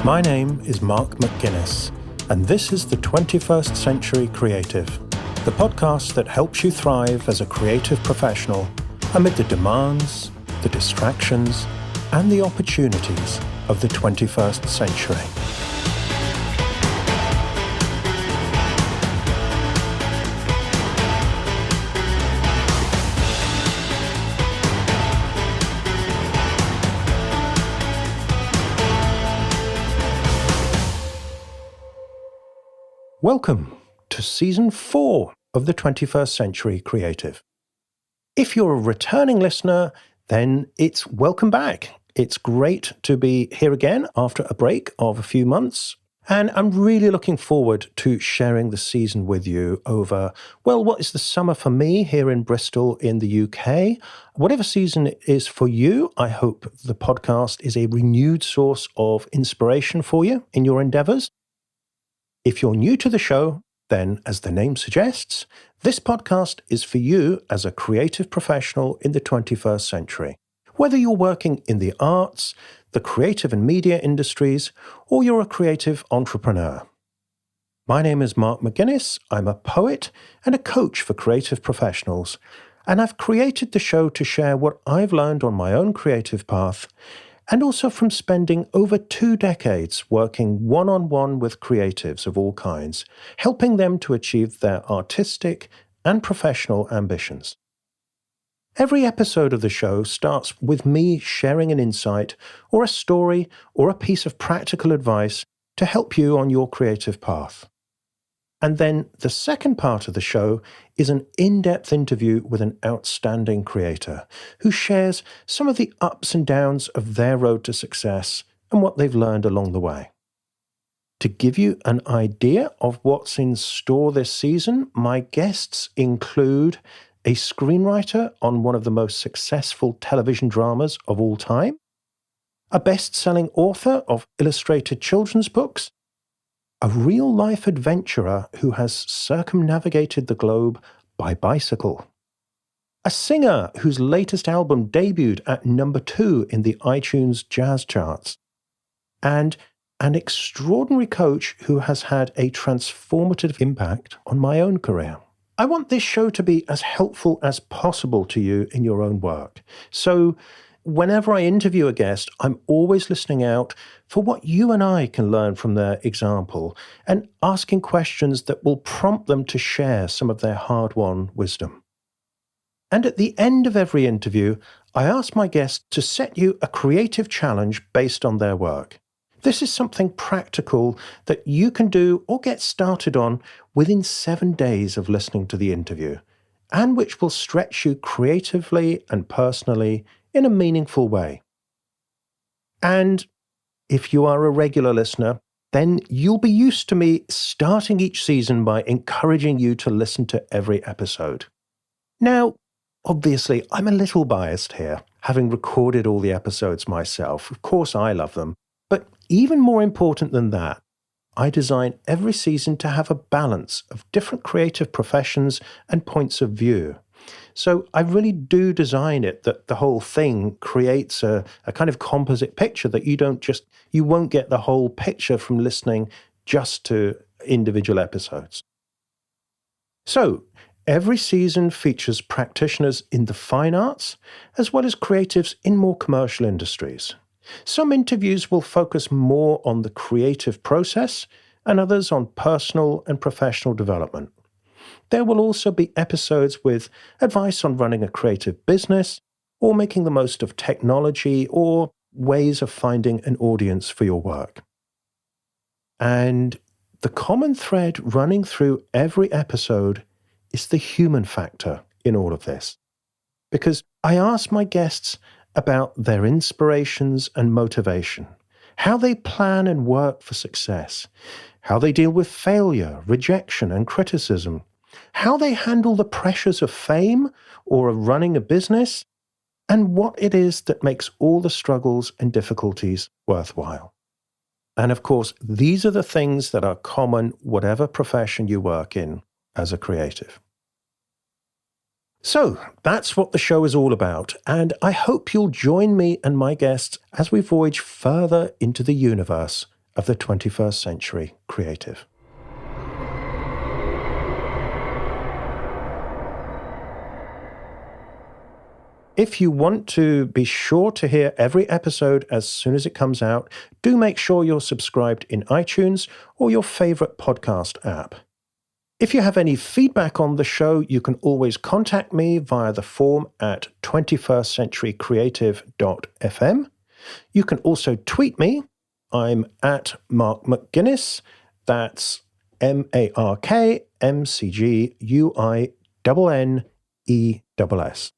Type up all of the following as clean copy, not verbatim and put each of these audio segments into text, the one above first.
My name is Mark McGuinness, and this is the 21st Century Creative, the podcast that helps you thrive as a creative professional amid the demands, the distractions, and the opportunities of the 21st century. Welcome to Season 4 of the 21st Century Creative. If you're a returning listener, then it's welcome back. It's great to be here again after a break of a few months. And I'm really looking forward to sharing the season with you over, what is the summer for me here in Bristol in the UK? Whatever season it is for you, I hope the podcast is a renewed source of inspiration for you in your endeavors. If you're new to the show, then, as the name suggests, this podcast is for you as a creative professional in the 21st century. Whether you're working in the arts, the creative and media industries, or you're a creative entrepreneur. My name is Mark McGuinness. I'm a poet and a coach for creative professionals, and I've created the show to share what I've learned on my own creative path, and also from spending over 2 decades working one-on-one with creatives of all kinds, helping them to achieve their artistic and professional ambitions. Every episode of the show starts with me sharing an insight or a story or a piece of practical advice to help you on your creative path. And then the second part of the show is an in-depth interview with an outstanding creator who shares some of the ups and downs of their road to success and what they've learned along the way. To give you an idea of what's in store this season, my guests include a screenwriter on one of the most successful television dramas of all time, a best-selling author of illustrated children's books, a real-life adventurer who has circumnavigated the globe by bicycle, a singer whose latest album debuted at number 2 in the iTunes Jazz charts, and an extraordinary coach who has had a transformative impact on my own career. I want this show to be as helpful as possible to you in your own work. So whenever I interview a guest, I'm always listening out for what you and I can learn from their example and asking questions that will prompt them to share some of their hard-won wisdom. And at the end of every interview, I ask my guests to set you a creative challenge based on their work. This is something practical that you can do or get started on within 7 days of listening to the interview, and which will stretch you creatively and personally in a meaningful way. And if you are a regular listener, then you'll be used to me starting each season by encouraging you to listen to every episode. Now, obviously, I'm a little biased here, having recorded all the episodes myself. Of course, I love them. But even more important than that, I design every season to have a balance of different creative professions and points of view. So I really do design it that the whole thing creates a kind of composite picture that you won't get the whole picture from listening just to individual episodes. So every season features practitioners in the fine arts as well as creatives in more commercial industries. Some interviews will focus more on the creative process and others on personal and professional development. There will also be episodes with advice on running a creative business or making the most of technology or ways of finding an audience for your work. And the common thread running through every episode is the human factor in all of this. Because I ask my guests about their inspirations and motivation, how they plan and work for success, how they deal with failure, rejection, and criticism, how they handle the pressures of fame or of running a business, and what it is that makes all the struggles and difficulties worthwhile. And of course, these are the things that are common whatever profession you work in as a creative. So that's what the show is all about, and I hope you'll join me and my guests as we voyage further into the universe of the 21st century creative. If you want to be sure to hear every episode as soon as it comes out, do make sure you're subscribed in iTunes or your favorite podcast app. If you have any feedback on the show, you can always contact me via the form at 21stcenturycreative.fm. You can also tweet me. I'm at Mark McGuinness. That's MarkMcGuinness.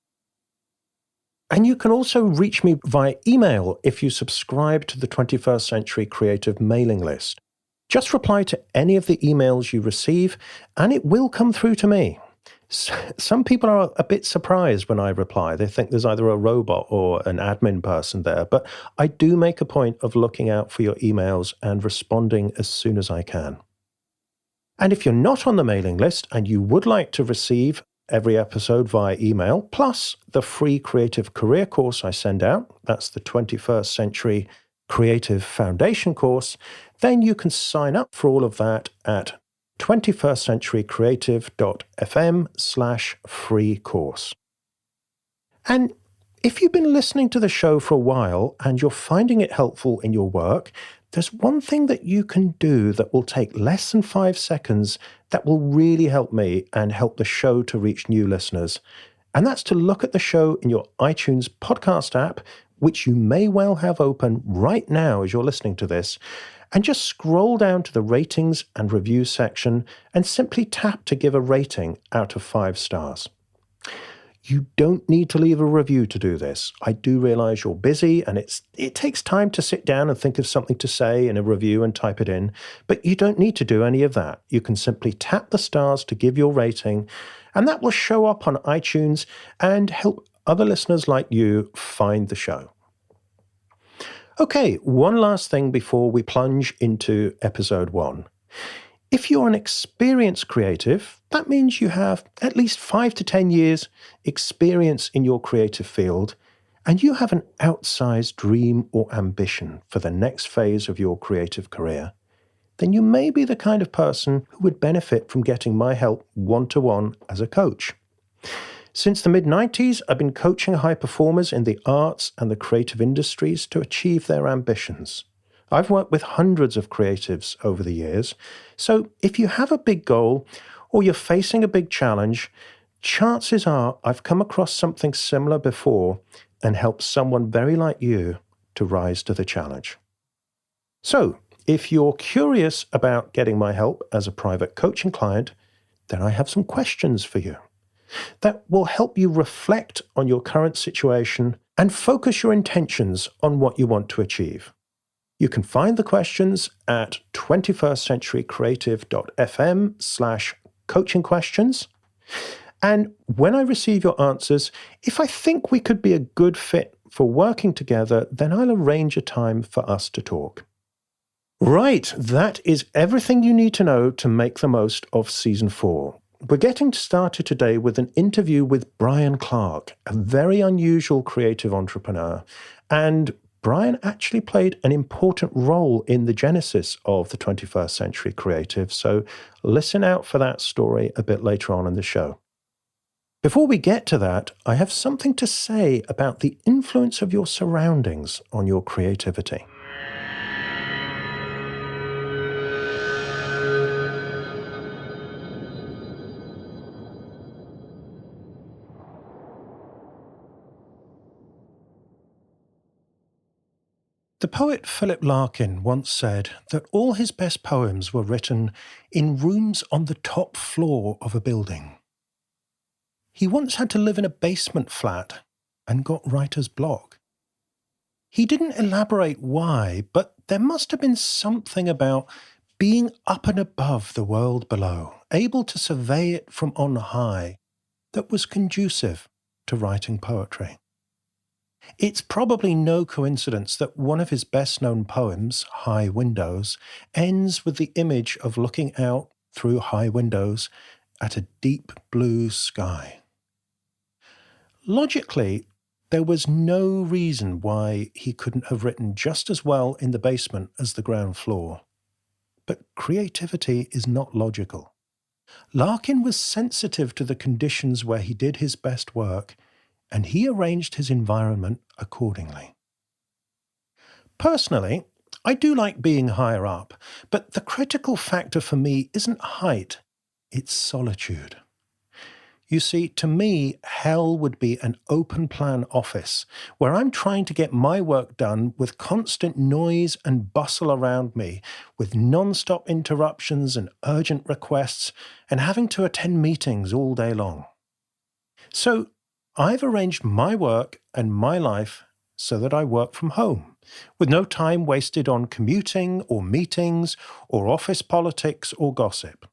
And you can also reach me via email if you subscribe to the 21st Century Creative mailing list. Just reply to any of the emails you receive, and it will come through to me. Some people are a bit surprised when I reply. They think there's either a robot or an admin person there, but I do make a point of looking out for your emails and responding as soon as I can. And if you're not on the mailing list and you would like to receive every episode via email, plus the free creative career course I send out, that's the 21st Century Creative Foundation course, then you can sign up for all of that at 21stcenturycreative.fm/free course. And if you've been listening to the show for a while and you're finding it helpful in your work, there's one thing that you can do that will take less than 5 seconds that will really help me and help the show to reach new listeners. And that's to look at the show in your iTunes podcast app, which you may well have open right now as you're listening to this, and just scroll down to the ratings and reviews section and simply tap to give a rating out of 5 stars. You don't need to leave a review to do this. I do realize you're busy and it takes time to sit down and think of something to say in a review and type it in, but you don't need to do any of that. You can simply tap the stars to give your rating, and that will show up on iTunes and help other listeners like you find the show. Okay, one last thing before we plunge into episode 1. If you're an experienced creative, that means you have at least 5 to 10 years experience in your creative field, and you have an outsized dream or ambition for the next phase of your creative career, then you may be the kind of person who would benefit from getting my help one-to-one as a coach. Since the mid-90s, I've been coaching high performers in the arts and the creative industries to achieve their ambitions. I've worked with hundreds of creatives over the years, so if you have a big goal or you're facing a big challenge, chances are I've come across something similar before and helped someone very like you to rise to the challenge. So, if you're curious about getting my help as a private coaching client, then I have some questions for you that will help you reflect on your current situation and focus your intentions on what you want to achieve. You can find the questions at 21stcenturycreative.fm/coaching questions. And when I receive your answers, if I think we could be a good fit for working together, then I'll arrange a time for us to talk. Right, that is everything you need to know to make the most of Season 4. We're getting started today with an interview with Brian Clark, a very unusual creative entrepreneur. And Brian actually played an important role in the genesis of the 21st Century Creative, so listen out for that story a bit later on in the show. Before we get to that, I have something to say about the influence of your surroundings on your creativity. The poet Philip Larkin once said that all his best poems were written in rooms on the top floor of a building. He once had to live in a basement flat and got writer's block. He didn't elaborate why, but there must have been something about being up and above the world below, able to survey it from on high, that was conducive to writing poetry. It's probably no coincidence that one of his best-known poems, High Windows, ends with the image of looking out through high windows at a deep blue sky. Logically, There was no reason why he couldn't have written just as well in the basement as the ground floor. But creativity is not logical. Larkin was sensitive to the conditions where he did his best work, and he arranged his environment accordingly. Personally, I do like being higher up, but the critical factor for me isn't height, it's solitude. You see, to me, hell would be an open-plan office where I'm trying to get my work done with constant noise and bustle around me, with non-stop interruptions and urgent requests, and having to attend meetings all day long. So, I've arranged my work and my life so that I work from home, with no time wasted on commuting or meetings or office politics or gossip.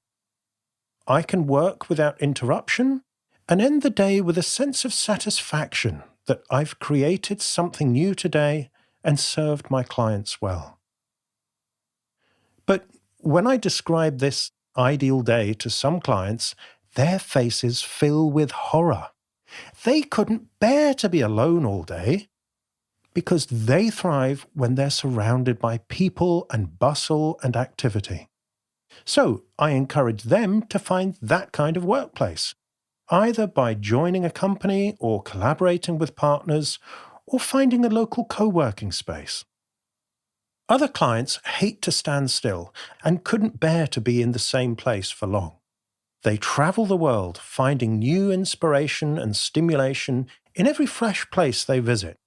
I can work without interruption and end the day with a sense of satisfaction that I've created something new today and served my clients well. But when I describe this ideal day to some clients, their faces fill with horror. They couldn't bear to be alone all day because they thrive when they're surrounded by people and bustle and activity. So I encourage them to find that kind of workplace, either by joining a company or collaborating with partners or finding a local co-working space. Other clients hate to stand still and couldn't bear to be in the same place for long. They travel the world, finding new inspiration and stimulation in every fresh place they visit.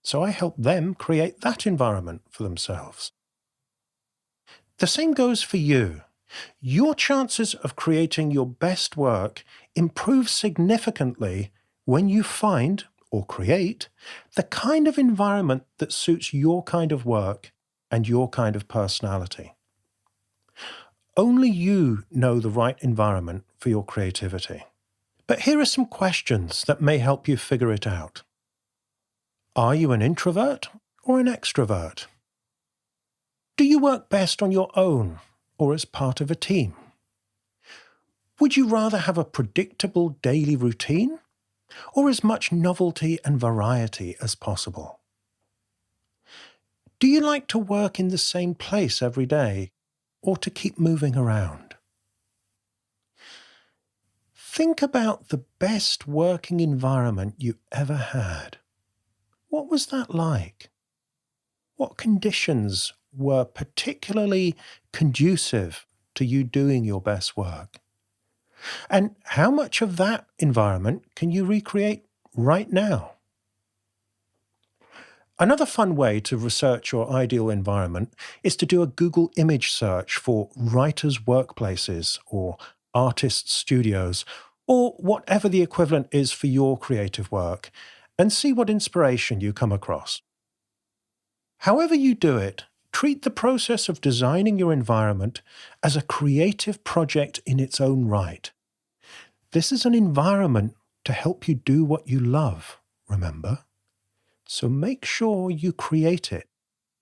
So I help them create that environment for themselves. The same goes for you. Your chances of creating your best work improve significantly when you find, or create, the kind of environment that suits your kind of work and your kind of personality. Only you know the right environment for your creativity. But here are some questions that may help you figure it out. Are you an introvert or an extrovert? Do you work best on your own or as part of a team? Would you rather have a predictable daily routine or as much novelty and variety as possible? Do you like to work in the same place every day or to keep moving around? Think about the best working environment you ever had. What was that like? What conditions were particularly conducive to you doing your best work? And how much of that environment can you recreate right now? Another fun way to research your ideal environment is to do a Google image search for writers' workplaces or artists' studios, or whatever the equivalent is for your creative work, and see what inspiration you come across. However you do it, treat the process of designing your environment as a creative project in its own right. This is an environment to help you do what you love, remember? So make sure you create it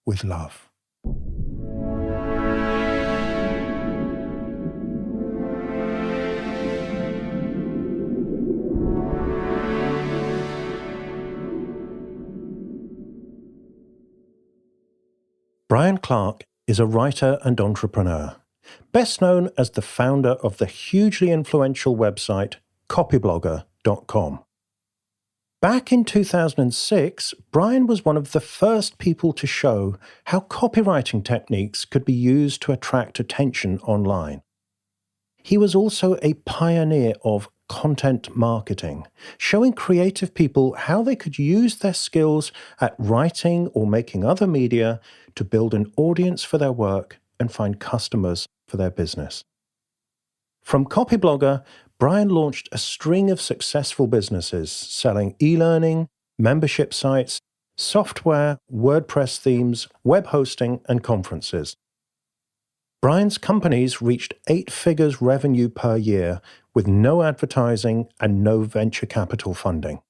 with love. Brian Clark is a writer and entrepreneur, best known as the founder of the hugely influential website Copyblogger.com. Back in 2006, Brian was one of the first people to show how copywriting techniques could be used to attract attention online. He was also a pioneer of content marketing, showing creative people how they could use their skills at writing or making other media to build an audience for their work and find customers for their business. From Copyblogger, Brian launched a string of successful businesses selling e-learning, membership sites, software, WordPress themes, web hosting, and conferences. Brian's companies reached 8 figures revenue per year with no advertising and no venture capital funding.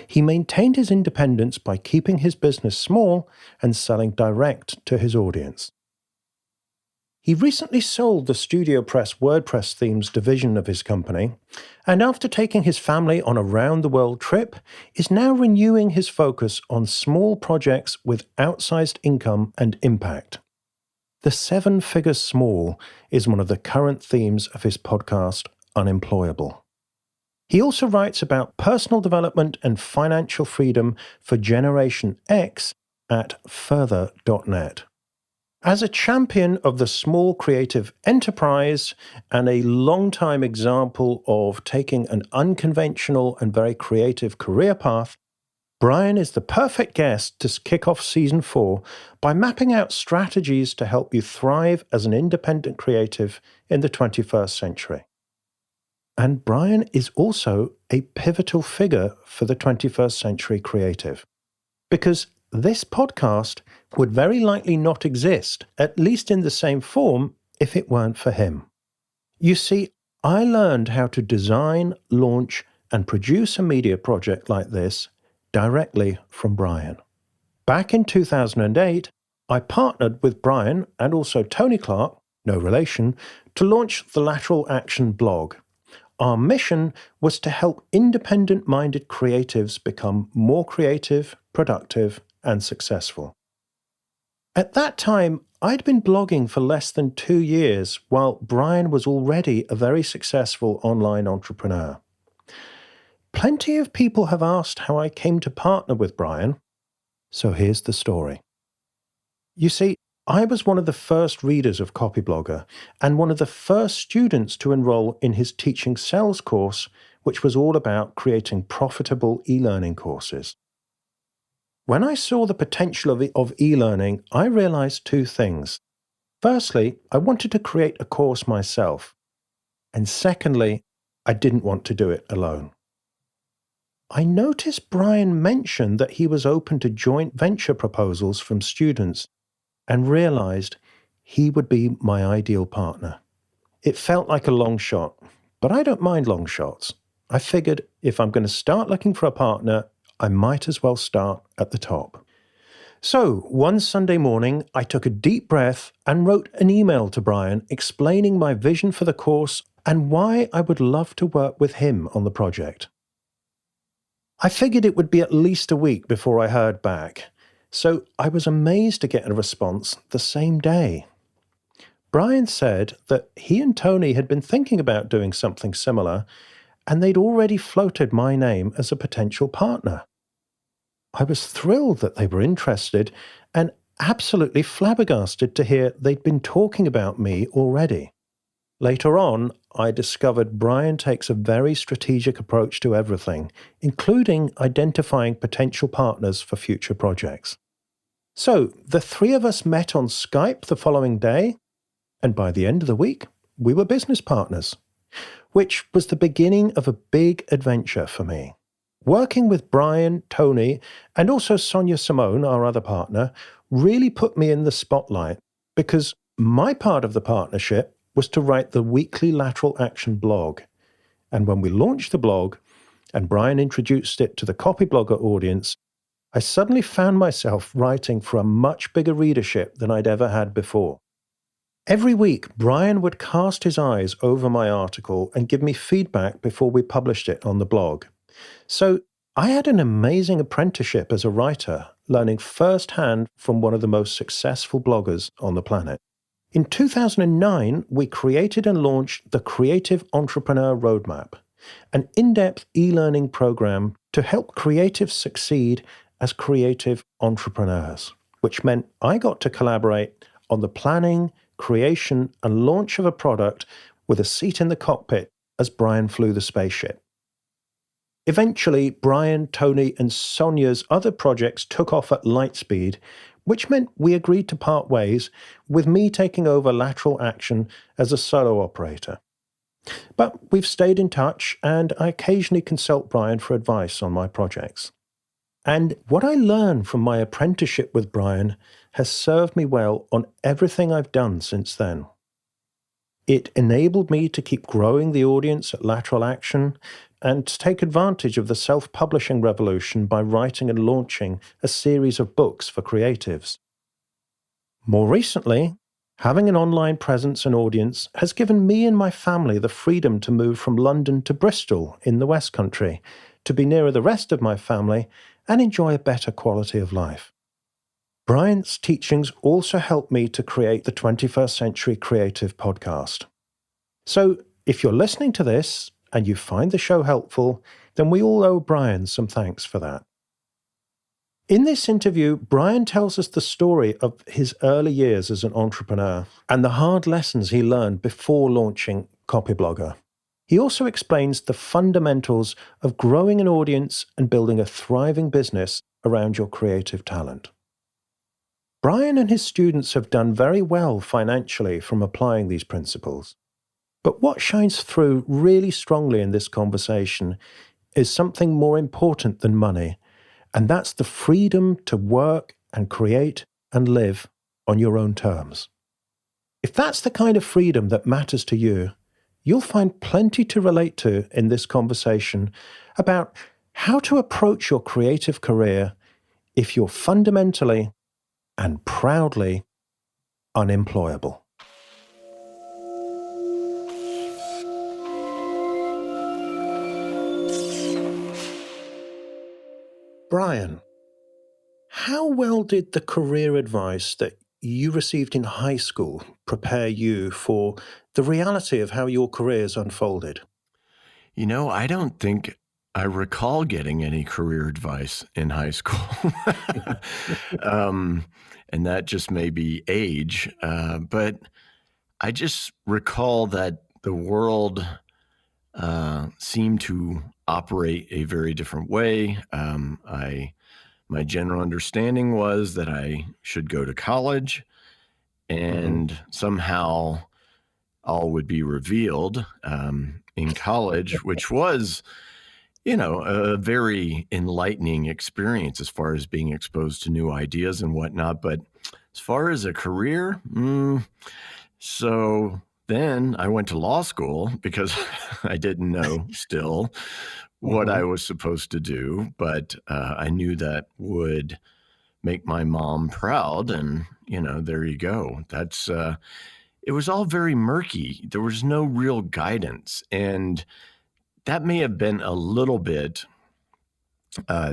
He maintained his independence by keeping his business small and selling direct to his audience. He recently sold the StudioPress WordPress themes division of his company, and after taking his family on a round-the-world trip, is now renewing his focus on small projects with outsized income and impact. The 7 figures small is one of the current themes of his podcast, Unemployable. He also writes about personal development and financial freedom for Generation X at further.net. As a champion of the small creative enterprise and a long-time example of taking an unconventional and very creative career path, Brian is the perfect guest to kick off Season 4 by mapping out strategies to help you thrive as an independent creative in the 21st century. And Brian is also a pivotal figure for the 21st century creative, because this podcast would very likely not exist, at least in the same form, if it weren't for him. You see, I learned how to design, launch, and produce a media project like this directly from Brian. Back in 2008, I partnered with Brian and also Tony Clark, no relation, to launch the Lateral Action blog. Our mission was to help independent-minded creatives become more creative, productive, and successful. At that time, I'd been blogging for less than 2 years, while Brian was already a very successful online entrepreneur. Plenty of people have asked how I came to partner with Brian, so here's the story. You see, I was one of the first readers of Copyblogger and one of the first students to enroll in his teaching sales course, which was all about creating profitable e-learning courses. When I saw the potential of e-learning, I realized 2 things. Firstly, I wanted to create a course myself. And secondly, I didn't want to do it alone. I noticed Brian mention that he was open to joint venture proposals from students and realized he would be my ideal partner. It felt like a long shot, but I don't mind long shots. I figured if I'm going to start looking for a partner, I might as well start at the top. So, one Sunday morning, I took a deep breath and wrote an email to Brian explaining my vision for the course and why I would love to work with him on the project. I figured it would be at least a week before I heard back, so I was amazed to get a response the same day. Brian said that he and Tony had been thinking about doing something similar, and they'd already floated my name as a potential partner. I was thrilled that they were interested and absolutely flabbergasted to hear they'd been talking about me already. Later on, I discovered Brian takes a very strategic approach to everything, including identifying potential partners for future projects. So, the 3 of us met on Skype the following day, and by the end of the week, we were business partners, which was the beginning of a big adventure for me. Working with Brian, Tony, and also Sonia Simone, our other partner, really put me in the spotlight because my part of the partnership was to write the weekly Lateral Action blog. And when we launched the blog, and Brian introduced it to the Copyblogger audience, I suddenly found myself writing for a much bigger readership than I'd ever had before. Every week, Brian would cast his eyes over my article and give me feedback before we published it on the blog. So I had an amazing apprenticeship as a writer, learning firsthand from one of the most successful bloggers on the planet. In 2009, we created and launched the Creative Entrepreneur Roadmap, an in-depth e-learning program to help creatives succeed as creative entrepreneurs, which meant I got to collaborate on the planning, creation, and launch of a product with a seat in the cockpit as Brian flew the spaceship. Eventually, Brian, Tony, and Sonia's other projects took off at light speed, which meant we agreed to part ways, with me taking over Lateral Action as a solo operator. But we've stayed in touch, and I occasionally consult Brian for advice on my projects. And what I learned from my apprenticeship with Brian has served me well on everything I've done since then. It enabled me to keep growing the audience at Lateral Action and to take advantage of the self-publishing revolution by writing and launching a series of books for creatives. More recently, Having an online presence and audience has given me and my family the freedom to move from London to Bristol in the West Country, to be nearer the rest of my family and enjoy a better quality of life. Brian's teachings also helped me to create the 21st Century Creative podcast. So if you're listening to this and you find the show helpful, then we all owe Brian some thanks for that. In this interview, Brian tells us the story of his early years as an entrepreneur and the hard lessons he learned before launching Copyblogger. He also explains the fundamentals of growing an audience and building a thriving business around your creative talent. Brian and his students have done very well financially from applying these principles. But what shines through really strongly in this conversation is something more important than money, and that's the freedom to work and create and live on your own terms. If that's the kind of freedom that matters to you, you'll find plenty to relate to in this conversation about how to approach your creative career if you're fundamentally and proudly unemployable. Brian, how well did the career advice that you received in high school prepare you for the reality of how your careers unfolded? I don't think I recall getting any career advice in high school. And that just may be age. But I just recall that the world seemed to operate a very different way. My general understanding was that I should go to college, and somehow all would be revealed in college, which was, a very enlightening experience as far as being exposed to new ideas and whatnot. But as far as a career, so then I went to law school because I didn't know still what I was supposed to do, but I knew that would make my mom proud. And, there you go. That's, it was all very murky. There was no real guidance. And that may have been a little bit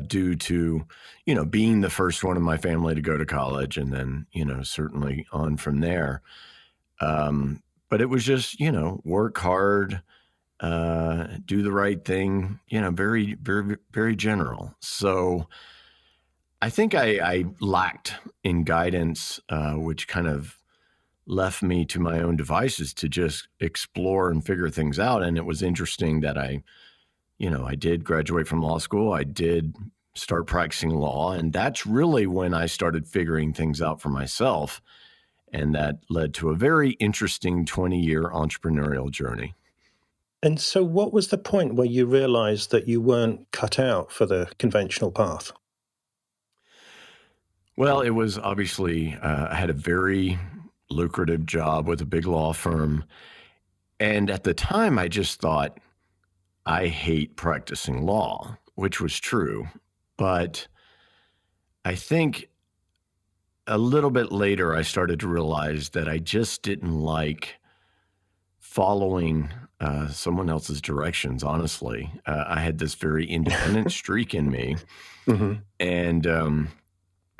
due to, being the first one in my family to go to college, and then, certainly on from there. But it was just, work hard, do the right thing, very, very, very general. So I think I lacked in guidance, which kind of left me to my own devices to just explore and figure things out. And it was interesting that I did graduate from law school. I did start practicing law, and that's really when I started figuring things out for myself. And that led to a very interesting 20-year entrepreneurial journey. And so what was the point where you realized that you weren't cut out for the conventional path? Well, it was obviously, I had a very lucrative job with a big law firm. And at the time, I just thought, I hate practicing law, which was true. But I think a little bit later, I started to realize that I just didn't like following someone else's directions, honestly. I had this very independent streak in me. And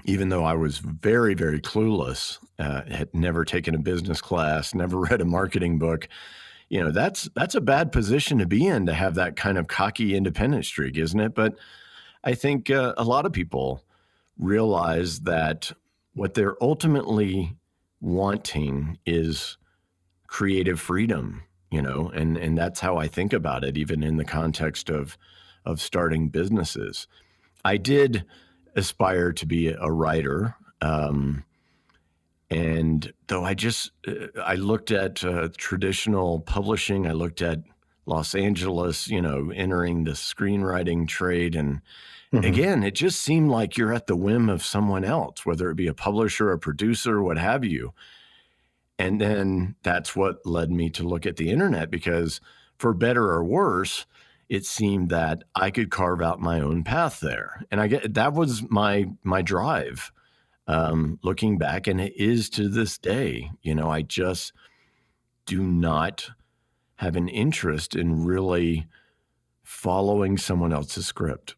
even though I was very, very clueless, had never taken a business class, never read a marketing book, that's a bad position to be in, to have that kind of cocky independent streak, isn't it? But I think a lot of people realize that what they're ultimately wanting is creative freedom, and that's how I think about it, even in the context of starting businesses. I did aspire to be a writer. And though I looked at traditional publishing, I looked at Los Angeles, entering the screenwriting trade. And again, it just seemed like you're at the whim of someone else, whether it be a publisher, a producer, what have you. And then that's what led me to look at the internet, because for better or worse, it seemed that I could carve out my own path there. And that was my drive. looking back, and it is to this day. I just do not have an interest in really following someone else's script.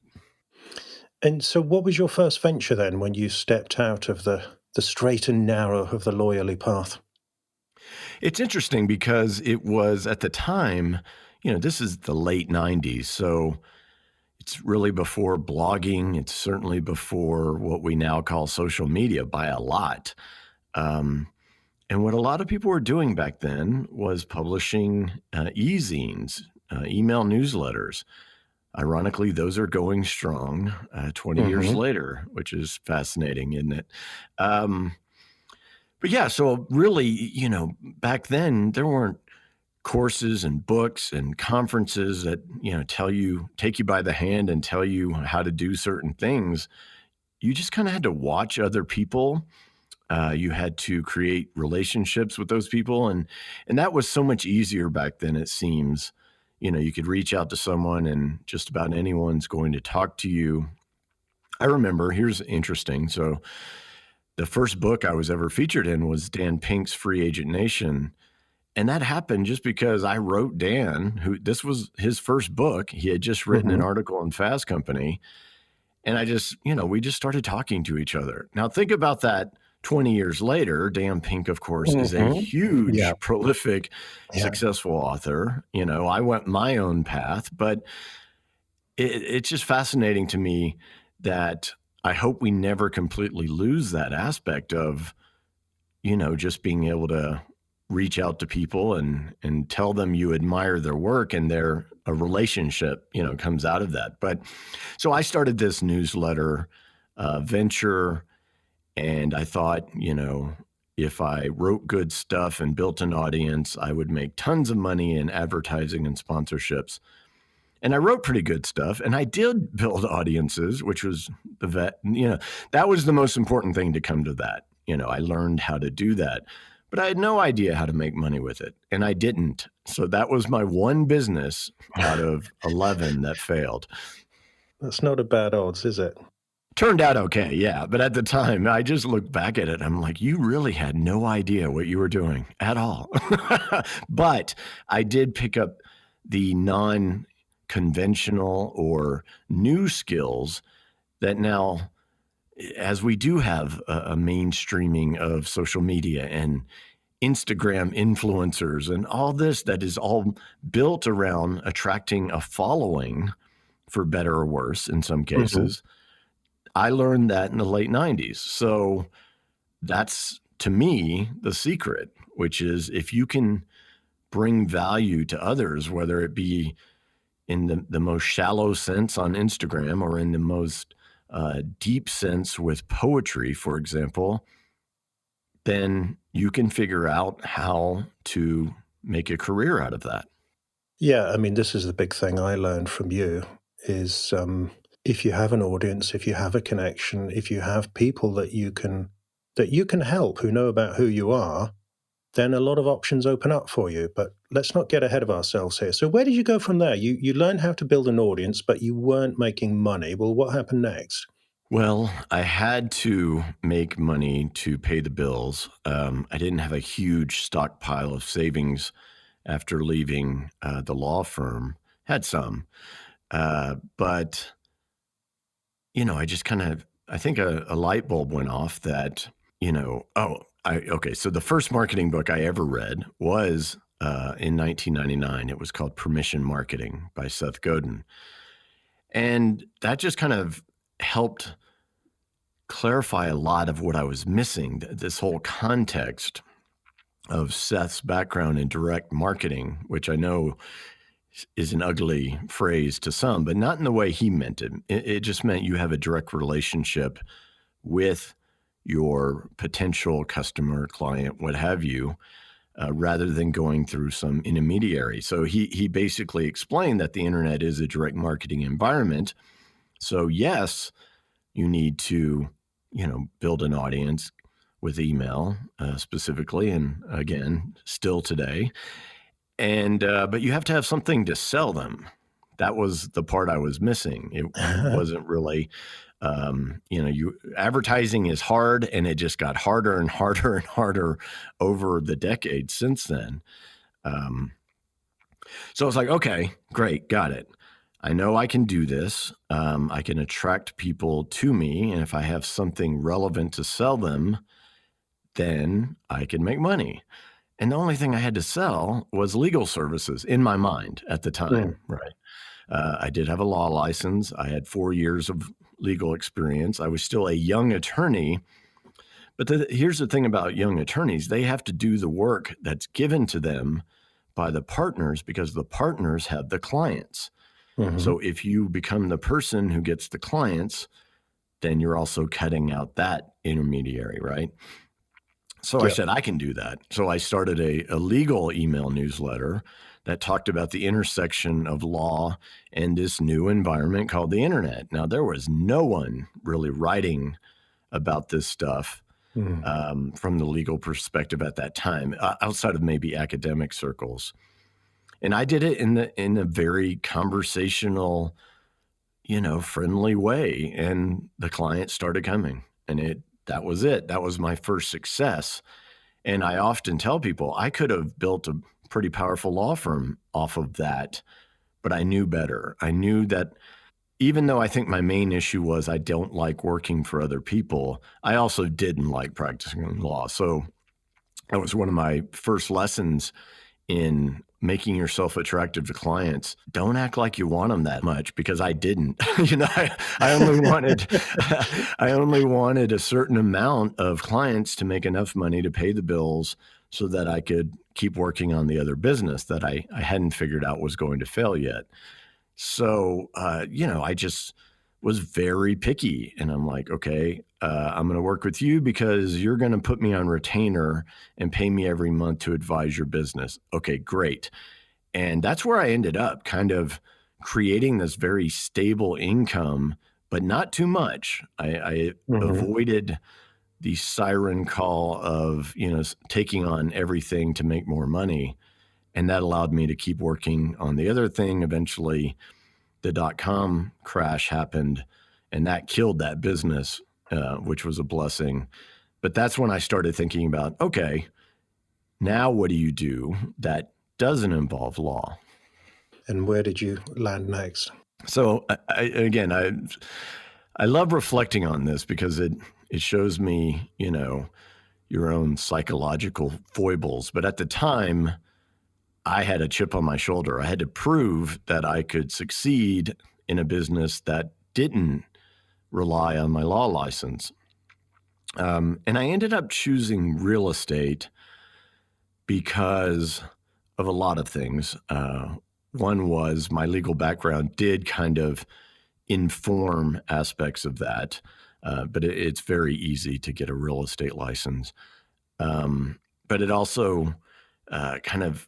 And so what was your first venture then when you stepped out of the straight and narrow of the lawyerly path? It's interesting because it was at the time, this is the late 90s. So it's really before blogging. It's certainly before what we now call social media by a lot. Um, and what a lot of people were doing back then was publishing e-zines, email newsletters. Ironically, those are going strong 20 years Mhm. later, which is fascinating, isn't it? Um, but yeah, so really, back then there weren't courses and books and conferences that, take you by the hand and tell you how to do certain things. You just kind of had to watch other people. You had to create relationships with those people, and that was so much easier back then. It seems, you could reach out to someone, and just about anyone's going to talk to you. I remember. Here's interesting. So the first book I was ever featured in was Dan Pink's Free Agent Nation. And that happened just because I wrote Dan, who this was his first book. He had just written an Mhm. article in Fast Company. And I just, we just started talking to each other. Now, think about that 20 years later. Dan Pink, of course, is a Mhm. Yeah. huge, prolific, Yeah. successful author. I went my own path, but it's just fascinating to me that I hope we never completely lose that aspect of, just being able to reach out to people and tell them you admire their work, and a relationship, comes out of that. But so I started this newsletter venture, and I thought, if I wrote good stuff and built an audience, I would make tons of money in advertising and sponsorships. And I wrote pretty good stuff, and I did build audiences, which was that was the most important thing to come to that. I learned how to do that, but I had no idea how to make money with it, and I didn't. So that was my one business out of 11 that failed. That's not a bad odds, is it? Turned out okay, yeah, but at the time, I just look back at it, I'm like, "You really had no idea what you were doing at all." But I did pick up the non-conventional or new skills that now, as we do have a mainstreaming of social media and Instagram influencers and all this that is all built around attracting a following, for better or worse in some Mhm. cases. I learned that in the late 90s. So that's, to me, the secret, which is if you can bring value to others, whether it be in the most shallow sense on Instagram or in the most deep sense with poetry, for example, then you can figure out how to make a career out of that. Yeah, I mean, this is the big thing I learned from you is, if you have an audience, if you have a connection, if you have people that you can help who know about who you are, then a lot of options open up for you. But let's not get ahead of ourselves here. So where did you go from there? You learned how to build an audience, but you weren't making money. Well, what happened next? Well, I had to make money to pay the bills. I didn't have a huge stockpile of savings after leaving the law firm. Had some, but I just kind of, I think a light bulb went off that, okay. So the first marketing book I ever read was in 1999. It was called Permission Marketing by Seth Godin. And that just kind of helped clarify a lot of what I was missing. This whole context of Seth's background in direct marketing, which I know is an ugly phrase to some, but not in the way he meant it. It just meant you have a direct relationship with your potential customer, client, what have you, rather than going through some intermediary. So he basically explained that the internet is a direct marketing environment. So yes, you need to, build an audience with email specifically, and again, still today. And but you have to have something to sell them. that was the part I was missing. It wasn't really, advertising is hard, and it just got harder and harder and harder over the decades since then. So I was like, okay, great, got it. I know I can do this. I can attract people to me. And if I have something relevant to sell them, then I can make money. And the only thing I had to sell was legal services in my mind at the time, right? I did have a law license. I had 4 years of legal experience. I was still a young attorney. But here's the thing about young attorneys. They have to do the work that's given to them by the partners because the partners have the clients. So if you become the person who gets the clients, then you're also cutting out that intermediary, right? So I said, I can do that. So I started a legal email newsletter that talked about the intersection of law and this new environment called the internet. Now, there was no one really writing about this stuff from the legal perspective at that time, outside of maybe academic circles. And I did it in a very conversational, friendly way. And the clients started coming, and that was it. That was my first success. And I often tell people I could have built a pretty powerful law firm off of that, but I knew better. I knew that even though I think my main issue was I don't like working for other people, I also didn't like practicing law. So that was one of my first lessons in making yourself attractive to clients. Don't act like you want them that much, because I didn't. I only wanted a certain amount of clients to make enough money to pay the bills so that I could keep working on the other business that I hadn't figured out was going to fail yet. So, I just was very picky, and I'm like, okay, I'm going to work with you because you're going to put me on retainer and pay me every month to advise your business. Okay, great. And that's where I ended up, kind of creating this very stable income, but not too much. I avoided the siren call of, taking on everything to make more money. And that allowed me to keep working on the other thing. Eventually, the .com crash happened, and that killed that business, which was a blessing. But that's when I started thinking about, okay, now what do you do that doesn't involve law? And where did you land next? So I love reflecting on this because it shows me, your own psychological foibles. But at the time, I had a chip on my shoulder. I had to prove that I could succeed in a business that didn't rely on my law license. And I ended up choosing real estate because of a lot of things. One was my legal background did kind of inform aspects of that, but it's very easy to get a real estate license. But it also kind of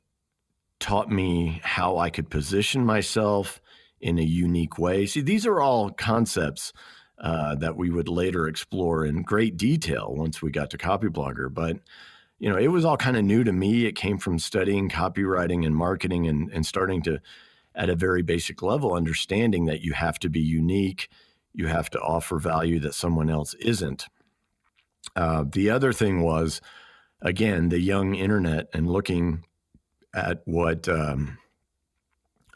taught me how I could position myself in a unique way. See, these are all concepts that we would later explore in great detail once we got to Copyblogger. But, it was all kind of new to me. It came from studying copywriting and marketing and starting to, at a very basic level, understanding that you have to be unique. You have to offer value that someone else isn't. The other thing was, again, the young internet and looking at what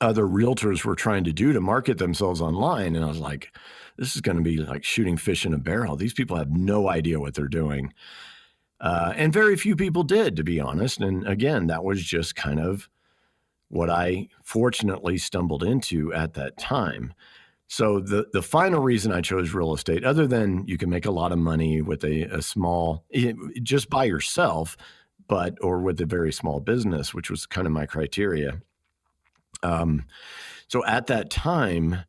other realtors were trying to do to market themselves online. And I was like, this is going to be like shooting fish in a barrel. These people have no idea what they're doing. And very few people did, to be honest. And again, that was just kind of what I fortunately stumbled into at that time. So the final reason I chose real estate, other than you can make a lot of money with a small, just by yourself, or with a very small business, which was kind of my criteria. So at that time,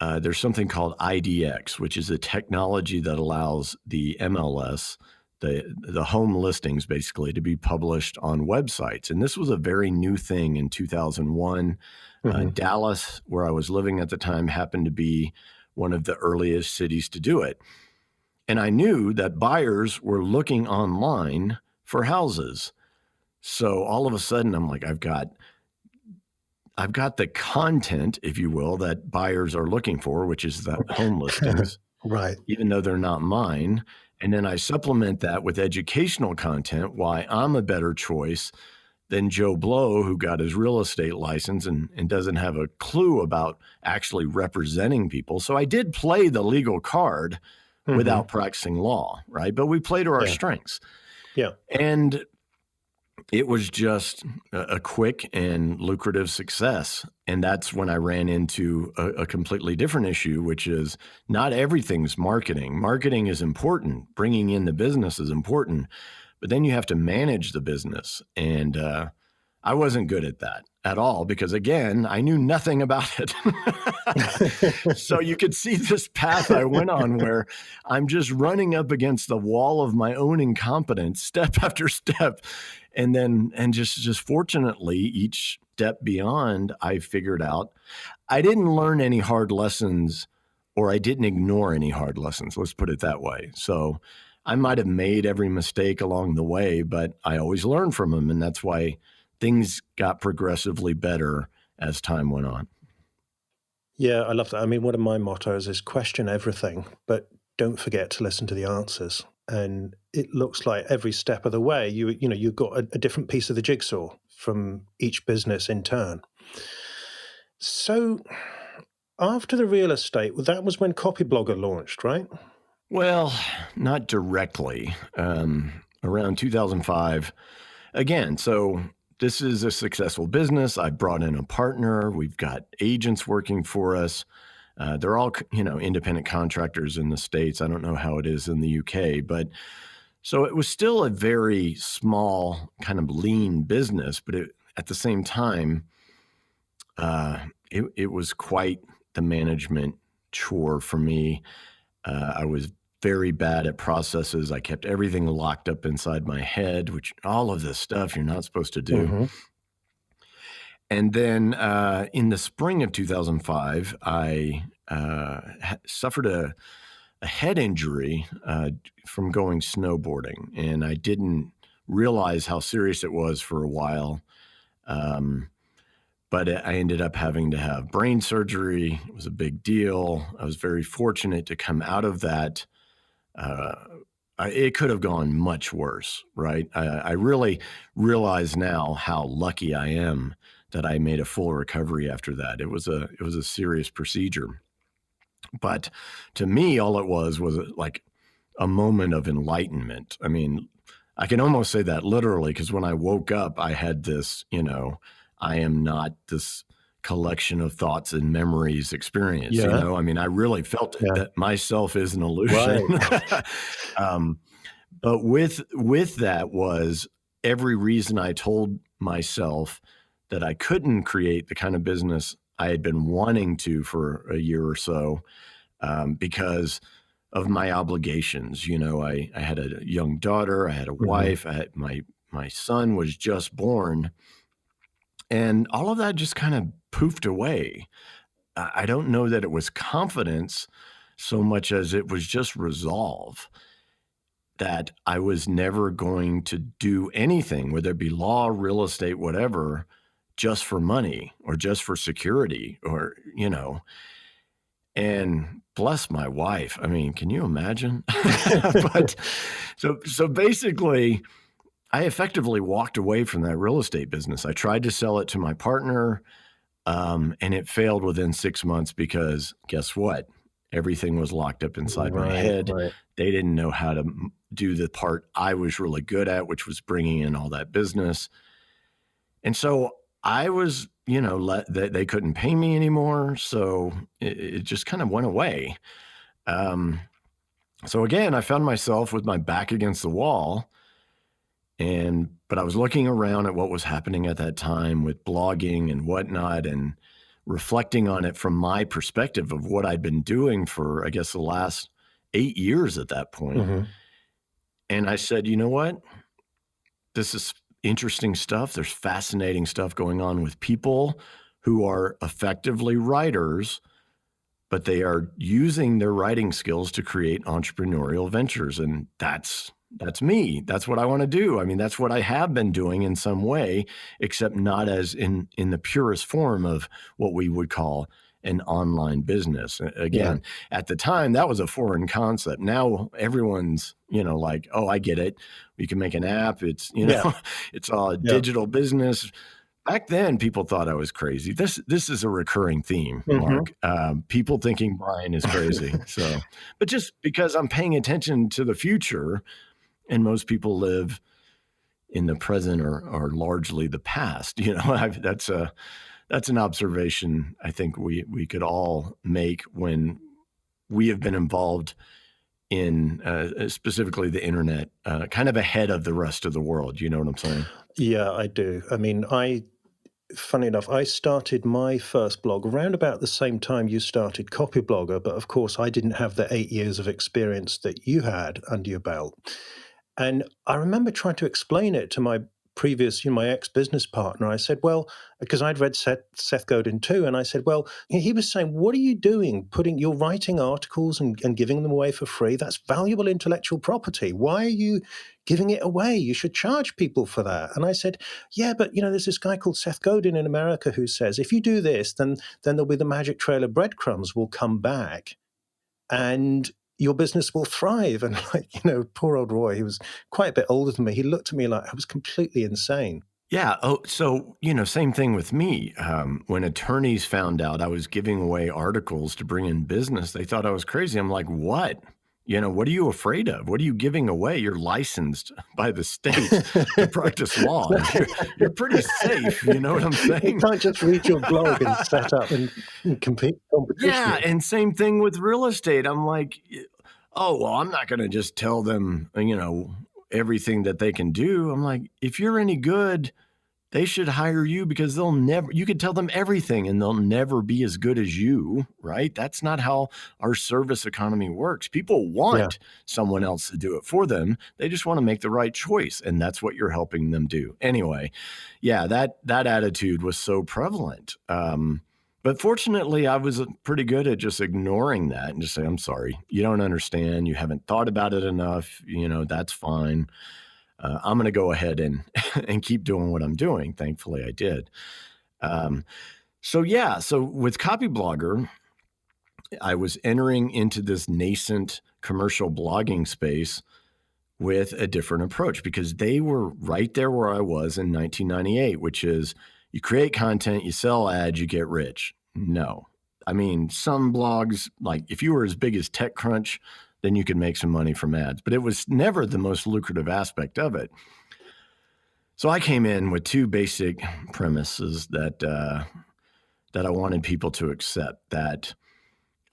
there's something called IDX, which is a technology that allows the MLS, the home listings basically, to be published on websites. And this was a very new thing in 2001. Dallas, where I was living at the time, happened to be one of the earliest cities to do it. And I knew that buyers were looking online for houses. So all of a sudden, I'm like, I've got I've got the content, if you will, that buyers are looking for, which is the home listings, Right. even though they're not mine. And then I supplement that with educational content, why I'm a better choice than Joe Blow, who got his real estate license and doesn't have a clue about actually representing people. So I did play the legal card without practicing law, right? But we play to our strengths. Yeah. And it was just a quick and lucrative success. And that's when I ran into a completely different issue, which is not everything's marketing. Marketing is important. Bringing in the business is important. But then you have to manage the business. And I wasn't good at that at all because, again, I knew nothing about it. So you could see this path I went on where I'm just running up against the wall of my own incompetence step after step. And just fortunately, each step beyond, I figured out I didn't learn any hard lessons, or I didn't ignore any hard lessons. Let's put it that way. So I might have made every mistake along the way, but I always learned from them. And that's why things got progressively better as time went on. Yeah, I love that. I mean, one of my mottos is question everything, but don't forget to listen to the answers. And it looks like every step of the way, you've got a different piece of the jigsaw from each business in turn. So after the real estate, that was when Copyblogger launched, right? Well, not directly. Around 2005, again, so this is a successful business. I brought in a partner. We've got agents working for us. They're all, independent contractors in the States. I don't know how it is in the UK, but so it was still a very small, kind of lean business, but at the same time, it was quite the management chore for me. I was very bad at processes. I kept everything locked up inside my head, which all of this stuff you're not supposed to do. And then in the spring of 2005, I suffered a head injury from going snowboarding, and I didn't realize how serious it was for a while. But I ended up having to have brain surgery. It was a big deal. I was very fortunate to come out of that. It could have gone much worse, right? I really realize now how lucky I am that I made a full recovery after that. It was a serious procedure. But to me, all it was like a moment of enlightenment. I mean, I can almost say that literally, because when I woke up, I had this, I am not this collection of thoughts and memories experience. I mean, I really felt that myself is an illusion. Right. But with that was every reason I told myself that I couldn't create the kind of business I had been wanting to for a year or so because of my obligations. I had a young daughter, I had a wife, I had my son was just born. And all of that just kind of poofed away. I don't know that it was confidence so much as it was just resolve that I was never going to do anything, whether it be law, real estate, whatever, just for money or just for security or, and bless my wife. I mean, can you imagine? But so basically, I effectively walked away from that real estate business. I tried to sell it to my partner, and it failed within 6 months because guess what? Everything was locked up inside my head. Right. They didn't know how to do the part I was really good at, which was bringing in all that business. And so I was, they couldn't pay me anymore. So it just kind of went away. So again, I found myself with my back against the wall. But I was looking around at what was happening at that time with blogging and whatnot and reflecting on it from my perspective of what I'd been doing for, I guess, the last 8 years at that point. And I said, you know what? This is interesting stuff. There's fascinating stuff going on with people who are effectively writers, but they are using their writing skills to create entrepreneurial ventures. And that's that's me. That's what I want to do. I mean, that's what I have been doing in some way, except not as in the purest form of what we would call an online business. Again, at the time, that was a foreign concept. Now everyone's, like, oh, I get it. We can make an app. It's, it's a digital business. Back then, people thought I was crazy. This is a recurring theme, Mark. People thinking Brian is crazy. So, but just because I'm paying attention to the future, and most people live in the present or largely the past, that's an observation I think we could all make when we have been involved in specifically the internet, kind of ahead of the rest of the world. You know what I'm saying? Yeah, I do. I mean, funny enough, I started my first blog around about the same time you started Copyblogger, but of course I didn't have the 8 years of experience that you had under your belt. And I remember trying to explain it to my previous, my ex-business partner. I said, well, because I'd read Seth Godin too, and I said, well, he was saying, what are you doing? You're writing articles and giving them away for free. That's valuable intellectual property. Why are you giving it away? You should charge people for that. And I said, yeah, but there's this guy called Seth Godin in America who says, if you do this, then there'll be the magic trail of breadcrumbs will come back. And your business will thrive. And poor old Roy, he was quite a bit older than me. He looked at me like I was completely insane. Yeah. Oh, so, same thing with me. When attorneys found out I was giving away articles to bring in business, they thought I was crazy. I'm like, what? What are you afraid of? What are you giving away? You're licensed by the state to practice law. You're pretty safe. You know what I'm saying? You can't just read your blog and set up and compete competition. Yeah, and same thing with real estate. I'm like, oh, well, I'm not going to just tell them, everything that they can do. I'm like, if you're any good, they should hire you because you could tell them everything and they'll never be as good as you, right? That's not how our service economy works. People want someone else to do it for them. They just want to make the right choice. And that's what you're helping them do. Anyway, that attitude was so prevalent. But fortunately, I was pretty good at just ignoring that and just say, I'm sorry, you don't understand. You haven't thought about it enough. That's fine. I'm going to go ahead and keep doing what I'm doing. Thankfully, I did. So with Copyblogger, I was entering into this nascent commercial blogging space with a different approach because they were right there where I was in 1998, which is you create content, you sell ads, you get rich. No. I mean, some blogs, like if you were as big as TechCrunch, then you could make some money from ads. But it was never the most lucrative aspect of it. So I came in with two basic premises that I wanted people to accept, that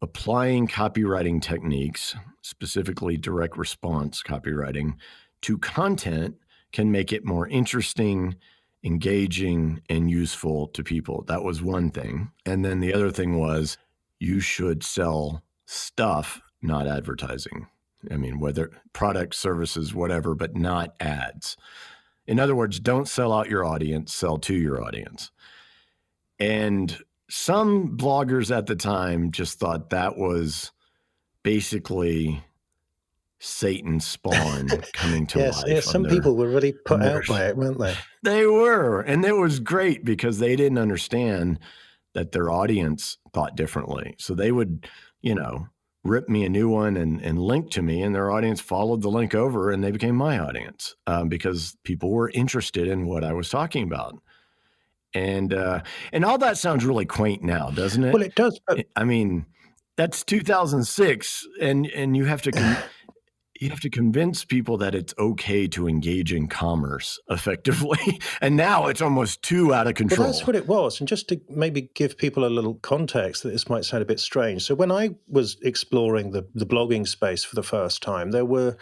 applying copywriting techniques, specifically direct response copywriting, to content can make it more interesting, engaging, and useful to people. That was one thing. And then the other thing was you should sell stuff, not advertising. I mean, whether products, services, whatever, but not ads. In other words, don't sell out your audience, sell to your audience. And some bloggers at the time just thought that was basically Satan's spawn coming to life. Yes, some people were really put out by it, weren't they? They were. And it was great because they didn't understand that their audience thought differently. So they would, rip me a new one and link to me, and their audience followed the link over and they became my audience because people were interested in what I was talking about. And all that sounds really quaint now, doesn't it? Well, it does. I mean, that's 2006, and you have to convince people that it's okay to engage in commerce effectively. And now it's almost too out of control. Well, that's what it was. And just to maybe give people a little context that this might sound a bit strange. So when I was exploring the blogging space for the first time, there were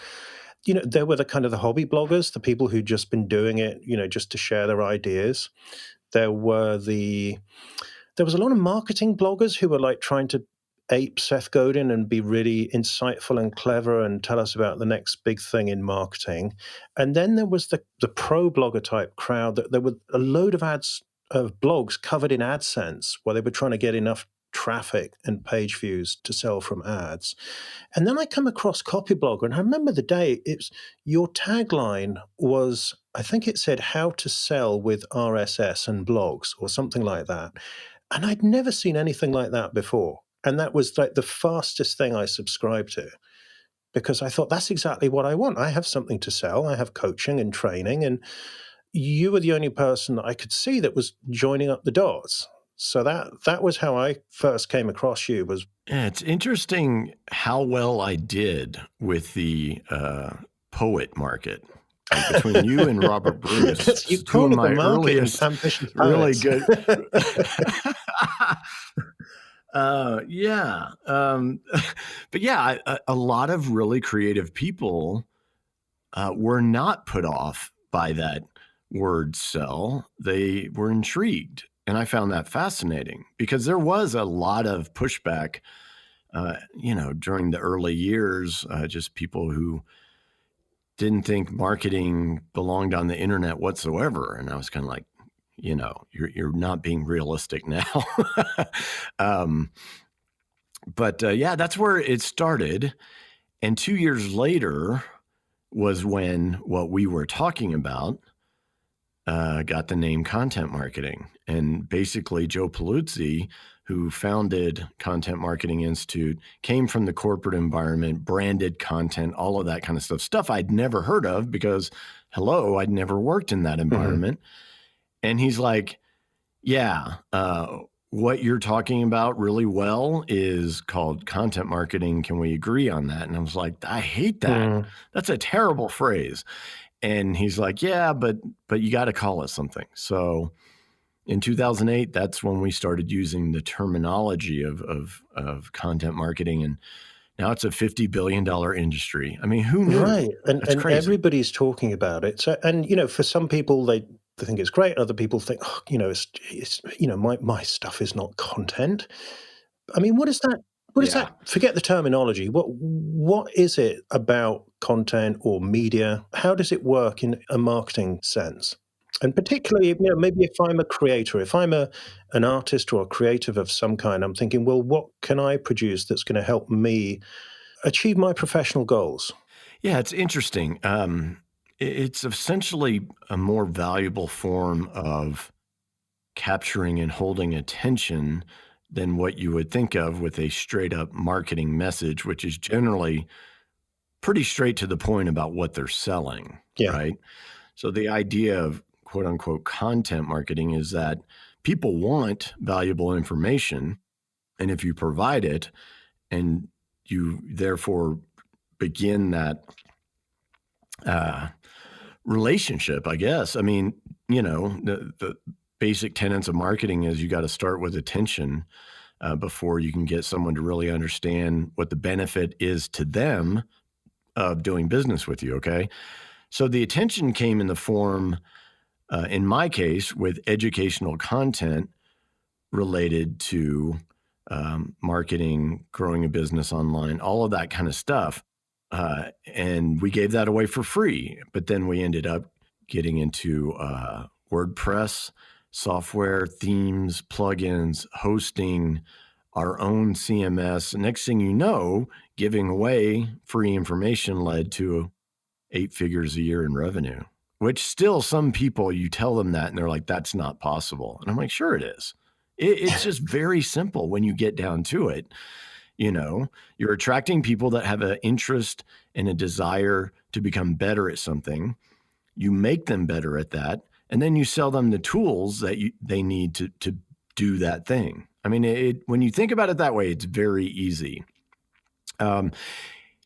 the kind of the hobby bloggers, the people who'd just been doing it, just to share their ideas. There was a lot of marketing bloggers who were like trying to ape Seth Godin and be really insightful and clever and tell us about the next big thing in marketing. And then there was the pro blogger type crowd that there were a load of blogs covered in AdSense where they were trying to get enough traffic and page views to sell from ads. And then I come across Copyblogger, and I remember the day your tagline was, I think it said how to sell with RSS and blogs or something like that. And I'd never seen anything like that before. And that was like the fastest thing I subscribed to, because I thought that's exactly what I want. I have something to sell. I have coaching and training, and you were the only person that I could see that was joining up the dots. So that was how I first came across you. Was Yeah, it's interesting how well I did with the poet market. Like between you and Robert Bruce, you two of cornered my the market in earliest ambitious really poets. good. Yeah. But yeah, a lot of really creative people were not put off by that word sell. They were intrigued. And I found that fascinating because there was a lot of pushback, during the early years, just people who didn't think marketing belonged on the internet whatsoever. And I was kind of like, you're not being realistic now. But that's where it started. And 2 years later was when what we were talking about got the name content marketing. And basically, Joe Paluzzi, who founded Content Marketing Institute, came from the corporate environment, branded content, all of that kind of stuff I'd never heard of because, I'd never worked in that environment. Mm-hmm. And he's like, yeah, what you're talking about really well is called content marketing. Can we agree on that? And I was like, I hate that. Mm. That's a terrible phrase. And he's like, yeah, but you got to call it something. So in 2008, that's when we started using the terminology of content marketing. And now it's a $50 billion industry. I mean, who knew? Right. And crazy. Everybody's talking about it. So, and, for some people, they think it's great. Other people think, it's my stuff is not content. I mean, what is that? What is that? Forget the terminology. What is it about content or media? How does it work in a marketing sense? And particularly, maybe if I'm a creator, if I'm an artist or a creative of some kind, I'm thinking, well, what can I produce that's going to help me achieve my professional goals? Yeah, it's interesting. It's essentially a more valuable form of capturing and holding attention than what you would think of with a straight up marketing message, which is generally pretty straight to the point about what they're selling, right? So the idea of quote unquote content marketing is that people want valuable information. And if you provide it and you therefore begin that relationship, I guess. I mean, the basic tenets of marketing is you got to start with attention before you can get someone to really understand what the benefit is to them of doing business with you, okay? So the attention came in the form, in my case, with educational content related to marketing, growing a business online, all of that kind of stuff. And we gave that away for free. But then we ended up getting into WordPress, software, themes, plugins, hosting, our own CMS. Next thing you know, giving away free information led to 8 figures a year in revenue, which still some people, you tell them that and they're like, that's not possible. And I'm like, sure it is. It's just very simple when you get down to it. You're attracting people that have an interest and a desire to become better at something. You make them better at that. And then you sell them the tools that they need to do that thing. I mean, when you think about it that way, it's very easy. Let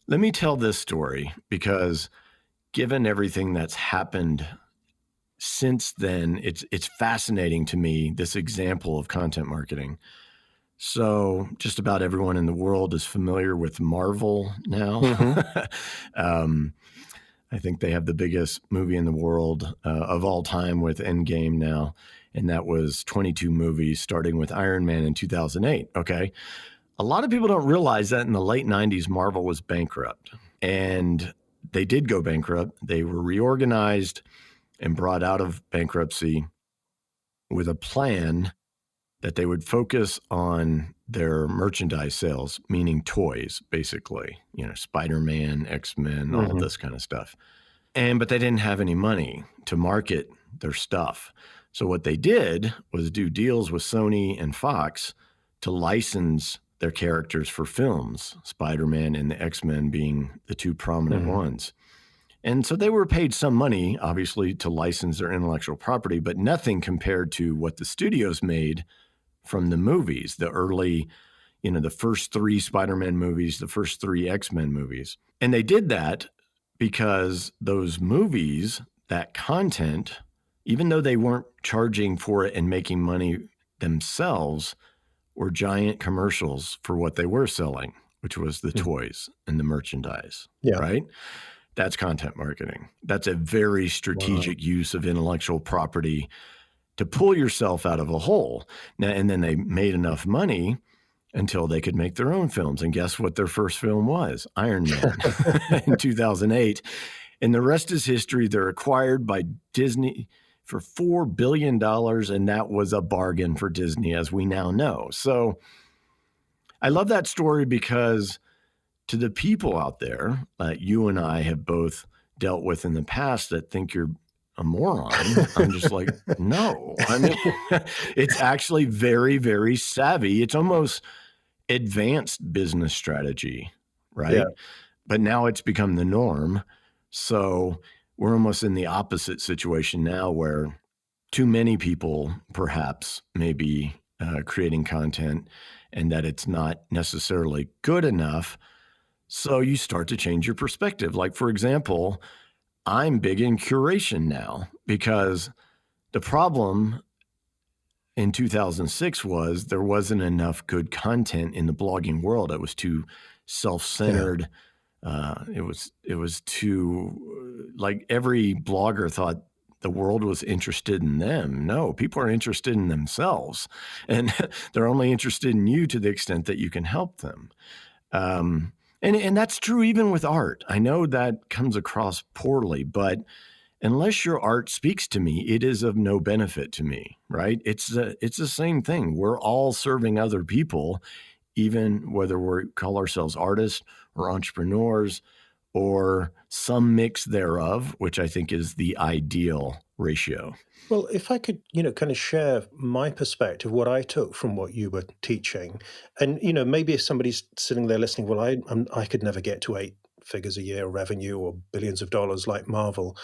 me tell this story because given everything that's happened since then, it's fascinating to me, this example of content marketing. So just about everyone in the world is familiar with Marvel now. Mm-hmm. I think they have the biggest movie in the world of all time with Endgame now. And that was 22 movies starting with Iron Man in 2008. Okay. A lot of people don't realize that in the late 90s, Marvel was bankrupt. And they did go bankrupt. They were reorganized and brought out of bankruptcy with a plan that they would focus on their merchandise sales, meaning toys, basically, Spider-Man, X-Men, all of this kind of stuff. But they didn't have any money to market their stuff. So what they did was do deals with Sony and Fox to license their characters for films, Spider-Man and the X-Men being the two prominent ones. And so they were paid some money, obviously, to license their intellectual property, but nothing compared to what the studios made from the movies, the early, the first 3 Spider-Man movies, the first 3 X-Men movies. And they did that because those movies, that content, even though they weren't charging for it and making money themselves, were giant commercials for what they were selling, which was the toys and the merchandise, right? That's content marketing. That's a very strategic use of intellectual property to pull yourself out of a hole. Now, and then they made enough money until they could make their own films. And guess what their first film was? Iron Man in 2008. And the rest is history. They're acquired by Disney for $4 billion. And that was a bargain for Disney, as we now know. So I love that story because to the people out there, you and I have both dealt with in the past that think you're a moron. I'm just like, no. I mean, it's actually very, very savvy. It's almost advanced business strategy, right? Yeah. But now it's become the norm. So we're almost in the opposite situation now where too many people perhaps may be creating content and that it's not necessarily good enough. So you start to change your perspective. Like, for example, I'm big in curation now because the problem in 2006 was there wasn't enough good content in the blogging world. It was too self-centered. It was too, like, every blogger thought the world was interested in them. No, people are interested in themselves, and they're only interested in you to the extent that you can help them. And that's true even with art. I know that comes across poorly, but unless your art speaks to me, it is of no benefit to me, right? It's the same thing. We're all serving other people, even whether we call ourselves artists or entrepreneurs or some mix thereof, which I think is the ideal ratio. Well, if I could, kind of share my perspective, what I took from what you were teaching, and maybe if somebody's sitting there listening, well, I could never get to 8 figures a year revenue or billions of dollars like Marvel,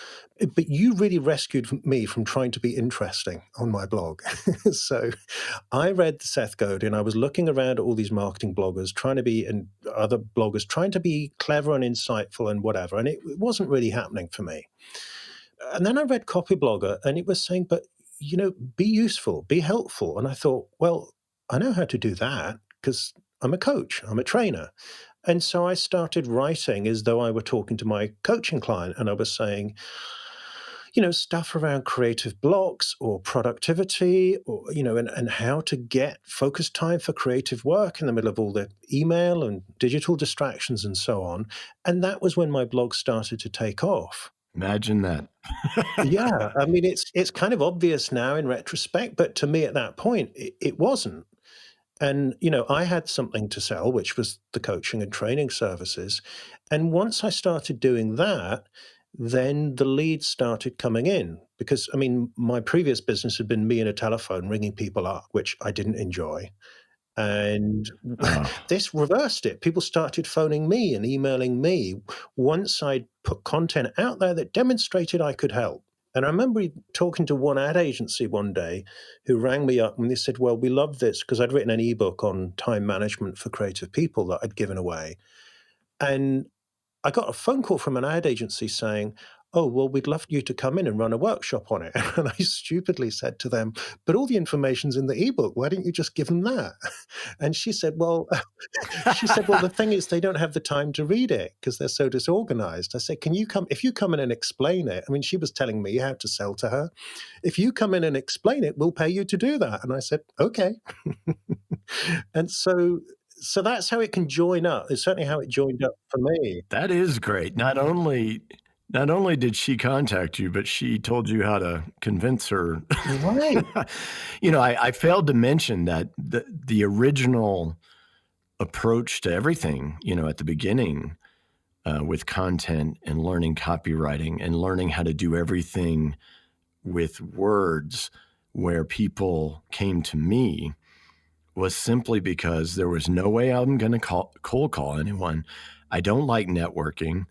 but you really rescued me from trying to be interesting on my blog. So I read Seth Godin. I was looking around at all these marketing bloggers and other bloggers trying to be clever and insightful and whatever, and it wasn't really happening for me. And then I read Copyblogger, and it was saying, but, be useful, be helpful. And I thought, well, I know how to do that because I'm a coach, I'm a trainer. And so I started writing as though I were talking to my coaching client, and I was saying, stuff around creative blocks or productivity or, and how to get focus time for creative work in the middle of all the email and digital distractions and so on. And that was when my blog started to take off. Imagine that. Yeah, I mean, it's kind of obvious now in retrospect, but to me at that point, it wasn't. And, I had something to sell, which was the coaching and training services. And once I started doing that, then the leads started coming in because, I mean, my previous business had been me in a telephone ringing people up, which I didn't enjoy. And this reversed it. People started phoning me and emailing me once I'd put content out there that demonstrated I could help. And I remember talking to one ad agency one day who rang me up and they said, well, we love this because I'd written an ebook on time management for creative people that I'd given away. And I got a phone call from an ad agency saying, oh, well, we'd love you to come in and run a workshop on it. And I stupidly said to them, but all the information's in the ebook. Why don't you just give them that? And she said, well, the thing is they don't have the time to read it because they're so disorganized. I said, if you come in and explain it, I mean, she was telling me how to sell to her. If you come in and explain it, we'll pay you to do that. And I said, okay. And so that's how it can join up. It's certainly how it joined up for me. That is great. Not only Not only did she contact you, but she told you how to convince her. Right. I failed to mention that the original approach to everything, at the beginning, with content and learning copywriting and learning how to do everything with words, where people came to me, was simply because there was no way I'm going to cold call anyone. I don't like networking.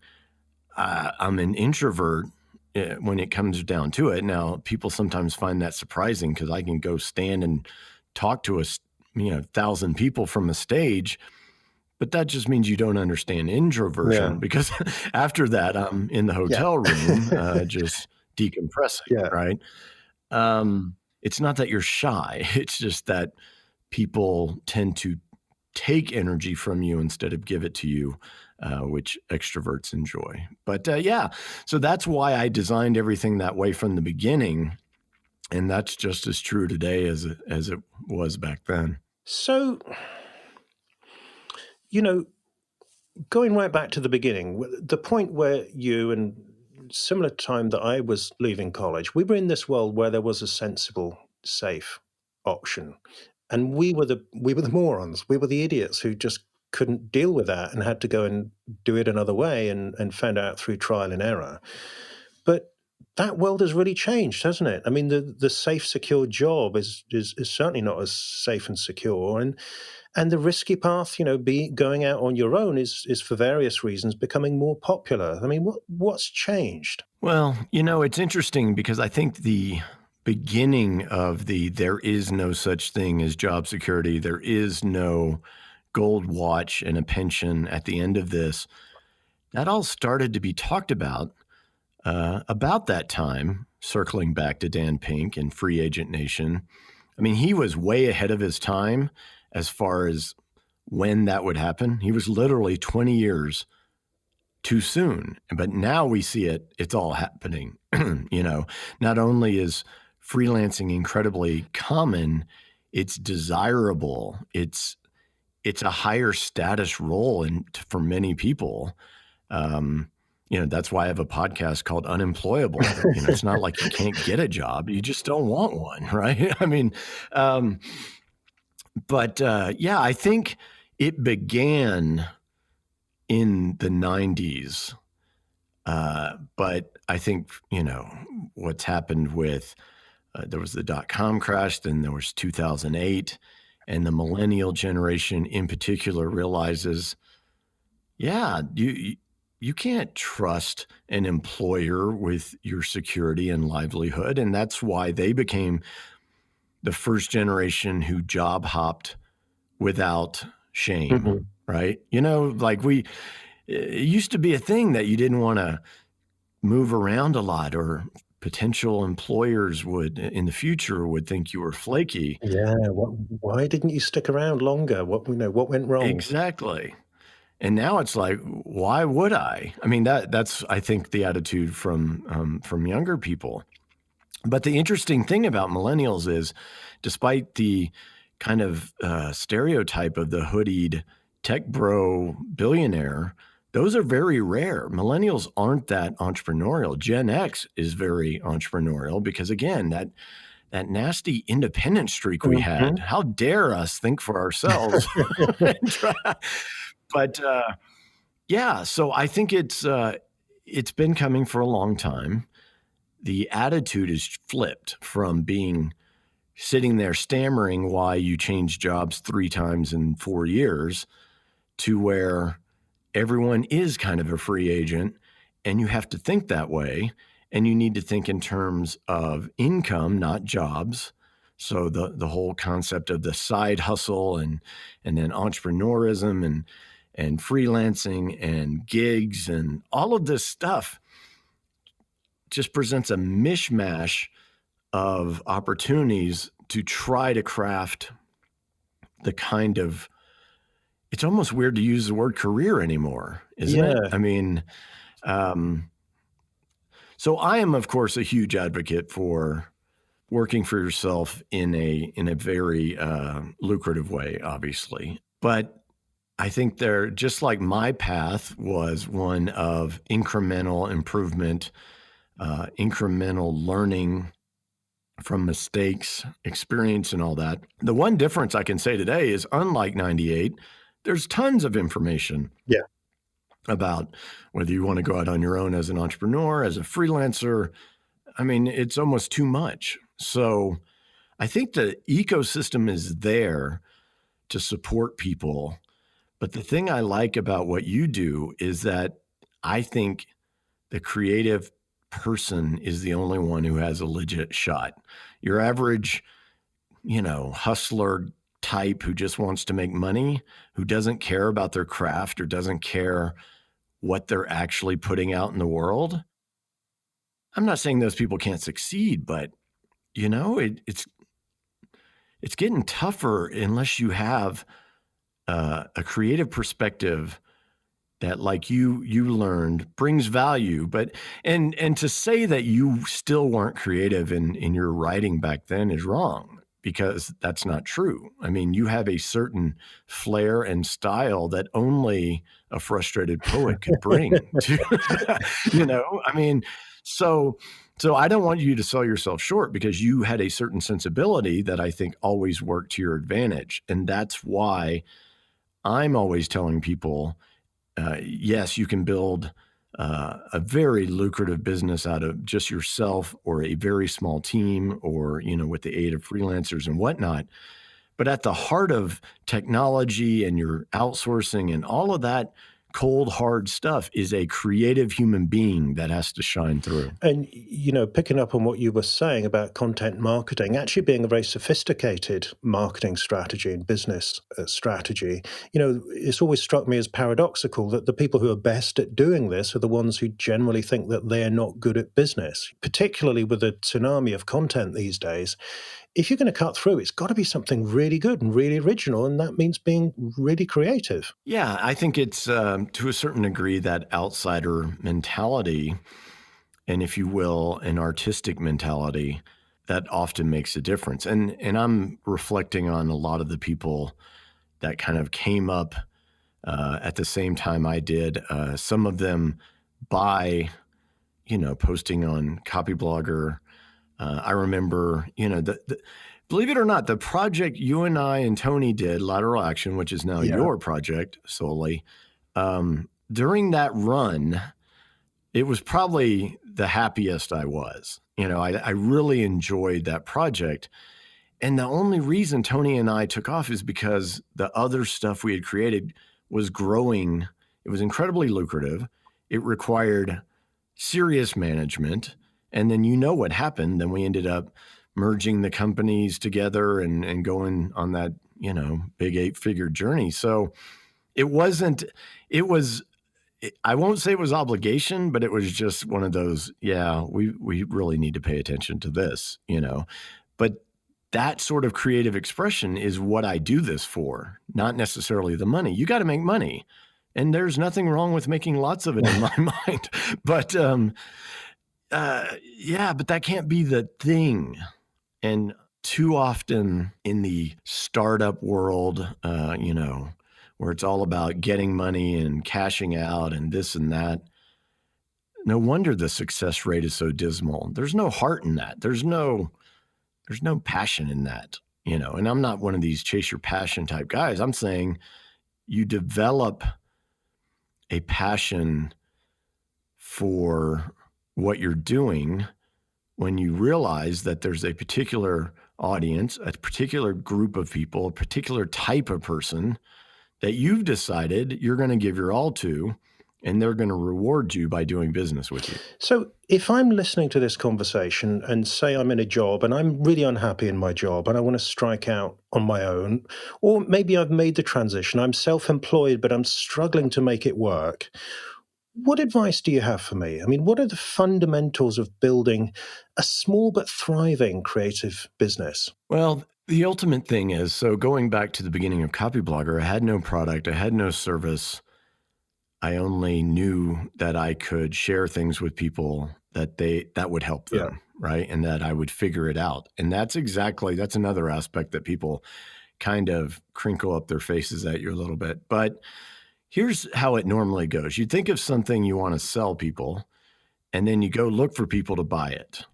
I'm an introvert when it comes down to it. Now, people sometimes find that surprising because I can go stand and talk to 1,000 people from a stage, but that just means you don't understand introversion, Yeah. because after that, I'm in the hotel room just decompressing, Yeah. right? It's not that you're shy. It's just that people tend to take energy from you instead of give it to you, which extroverts enjoy. But so that's why I designed everything that way from the beginning. And that's just as true today as it was back then. So, going right back to the beginning, the point where you and similar time that I was leaving college, we were in this world where there was a sensible, safe option. And we were the morons. We were the idiots who just couldn't deal with that and had to go and do it another way and found out through trial and error. But that world has really changed, hasn't it? I mean, the safe, secure job is certainly not as safe and secure, and the risky path, going out on your own is for various reasons becoming more popular. I mean, what's changed? Well, it's interesting because I think the beginning of there is no such thing as job security, there is no gold watch and a pension at the end of this, that all started to be talked about that time, circling back to Dan Pink and Free Agent Nation. I mean, he was way ahead of his time as far as when that would happen. He was literally 20 years too soon. But now we see it's all happening. Not only is freelancing incredibly common, it's desirable. It's a higher status role for many people. That's why I have a podcast called Unemployable. It's not like you can't get a job. You just don't want one, right? I mean, I think it began in the 90s. But I think, what's happened with, there was the dot-com crash, then there was 2008, and the millennial generation in particular realizes, you can't trust an employer with your security and livelihood. And that's why they became the first generation who job hopped without shame, right? It used to be a thing that you didn't want to move around a lot, or potential employers in the future would think you were flaky. Yeah. Why didn't you stick around longer? What went wrong? Exactly. And now it's like, why would I? I mean, that's, I think, the attitude from younger people. But the interesting thing about millennials is, despite the kind of stereotype of the hoodied tech bro billionaire, those are very rare. Millennials aren't that entrepreneurial. Gen X is very entrepreneurial because, again, that nasty independent streak we had. How dare us think for ourselves? But so I think it's been coming for a long time. The attitude is flipped from being sitting there stammering why you changed jobs 3 times in 4 years to where everyone is kind of a free agent, and you have to think that way, and you need to think in terms of income, not jobs. So the whole concept of the side hustle and then entrepreneurism and freelancing and gigs and all of this stuff just presents a mishmash of opportunities to try to craft the kind of, it's almost weird to use the word career anymore, isn't it? I mean, so I am, of course, a huge advocate for working for yourself in a very lucrative way, obviously. But I think they're just like my path was one of incremental improvement, incremental learning from mistakes, experience, and all that. The one difference I can say today is unlike 98, there's tons of information Yeah. about whether you want to go out on your own as an entrepreneur, as a freelancer. I mean, it's almost too much. So I think the ecosystem is there to support people. But the thing I like about what you do is that I think the creative person is the only one who has a legit shot. Your average, hustler type who just wants to make money, who doesn't care about their craft or doesn't care what they're actually putting out in the world. I'm not saying those people can't succeed, but it's getting tougher unless you have a creative perspective that, like you learned, brings value. But and to say that you still weren't creative in your writing back then is wrong, because that's not true. I mean, you have a certain flair and style that only a frustrated poet could bring to, I mean, so I don't want you to sell yourself short, because you had a certain sensibility that I think always worked to your advantage. And that's why I'm always telling people, yes, you can build a very lucrative business out of just yourself or a very small team, or, with the aid of freelancers and whatnot. But at the heart of technology and your outsourcing and all of that cold, hard stuff is a creative human being that has to shine through. And, picking up on what you were saying about content marketing, actually being a very sophisticated marketing strategy and business strategy, it's always struck me as paradoxical that the people who are best at doing this are the ones who generally think that they're not good at business, particularly with the tsunami of content these days. If you're going to cut through, it's got to be something really good and really original, and that means being really creative. Yeah, I think it's to a certain degree that outsider mentality, and if you will, an artistic mentality that often makes a difference. And I'm reflecting on a lot of the people that kind of came up at the same time I did. Some of them by, posting on Copyblogger. I remember, believe it or not, the project you and I and Tony did, Lateral Action, which is now your project solely, during that run, it was probably the happiest I was. I really enjoyed that project. And the only reason Tony and I took off is because the other stuff we had created was growing. It was incredibly lucrative. It required serious management. And then what happened. Then we ended up merging the companies together and going on that, big 8-figure journey. So it was, I won't say it was obligation, but it was just one of those, we really need to pay attention to this, But that sort of creative expression is what I do this for, not necessarily the money. You got to make money. And there's nothing wrong with making lots of it in my mind. But but that can't be the thing. And too often in the startup world, where it's all about getting money and cashing out and this and that, no wonder the success rate is so dismal. There's no heart in that. There's no passion in that, and I'm not one of these chase your passion type guys. I'm saying you develop a passion for what you're doing when you realize that there's a particular audience, a particular group of people, a particular type of person that you've decided you're going to give your all to, and they're going to reward you by doing business with you. So if I'm listening to this conversation and say I'm in a job and I'm really unhappy in my job and I want to strike out on my own, or maybe I've made the transition, I'm self-employed, but I'm struggling to make it work, what advice do you have for me? I mean, what are the fundamentals of building a small but thriving creative business? Well, the ultimate thing is, so going back to the beginning of Copyblogger, I had no product, I had no service. I only knew that I could share things with people that would help them, right? And that I would figure it out. And that's another aspect that people kind of crinkle up their faces at you a little bit. But here's how it normally goes. You think of something you want to sell people, and then you go look for people to buy it.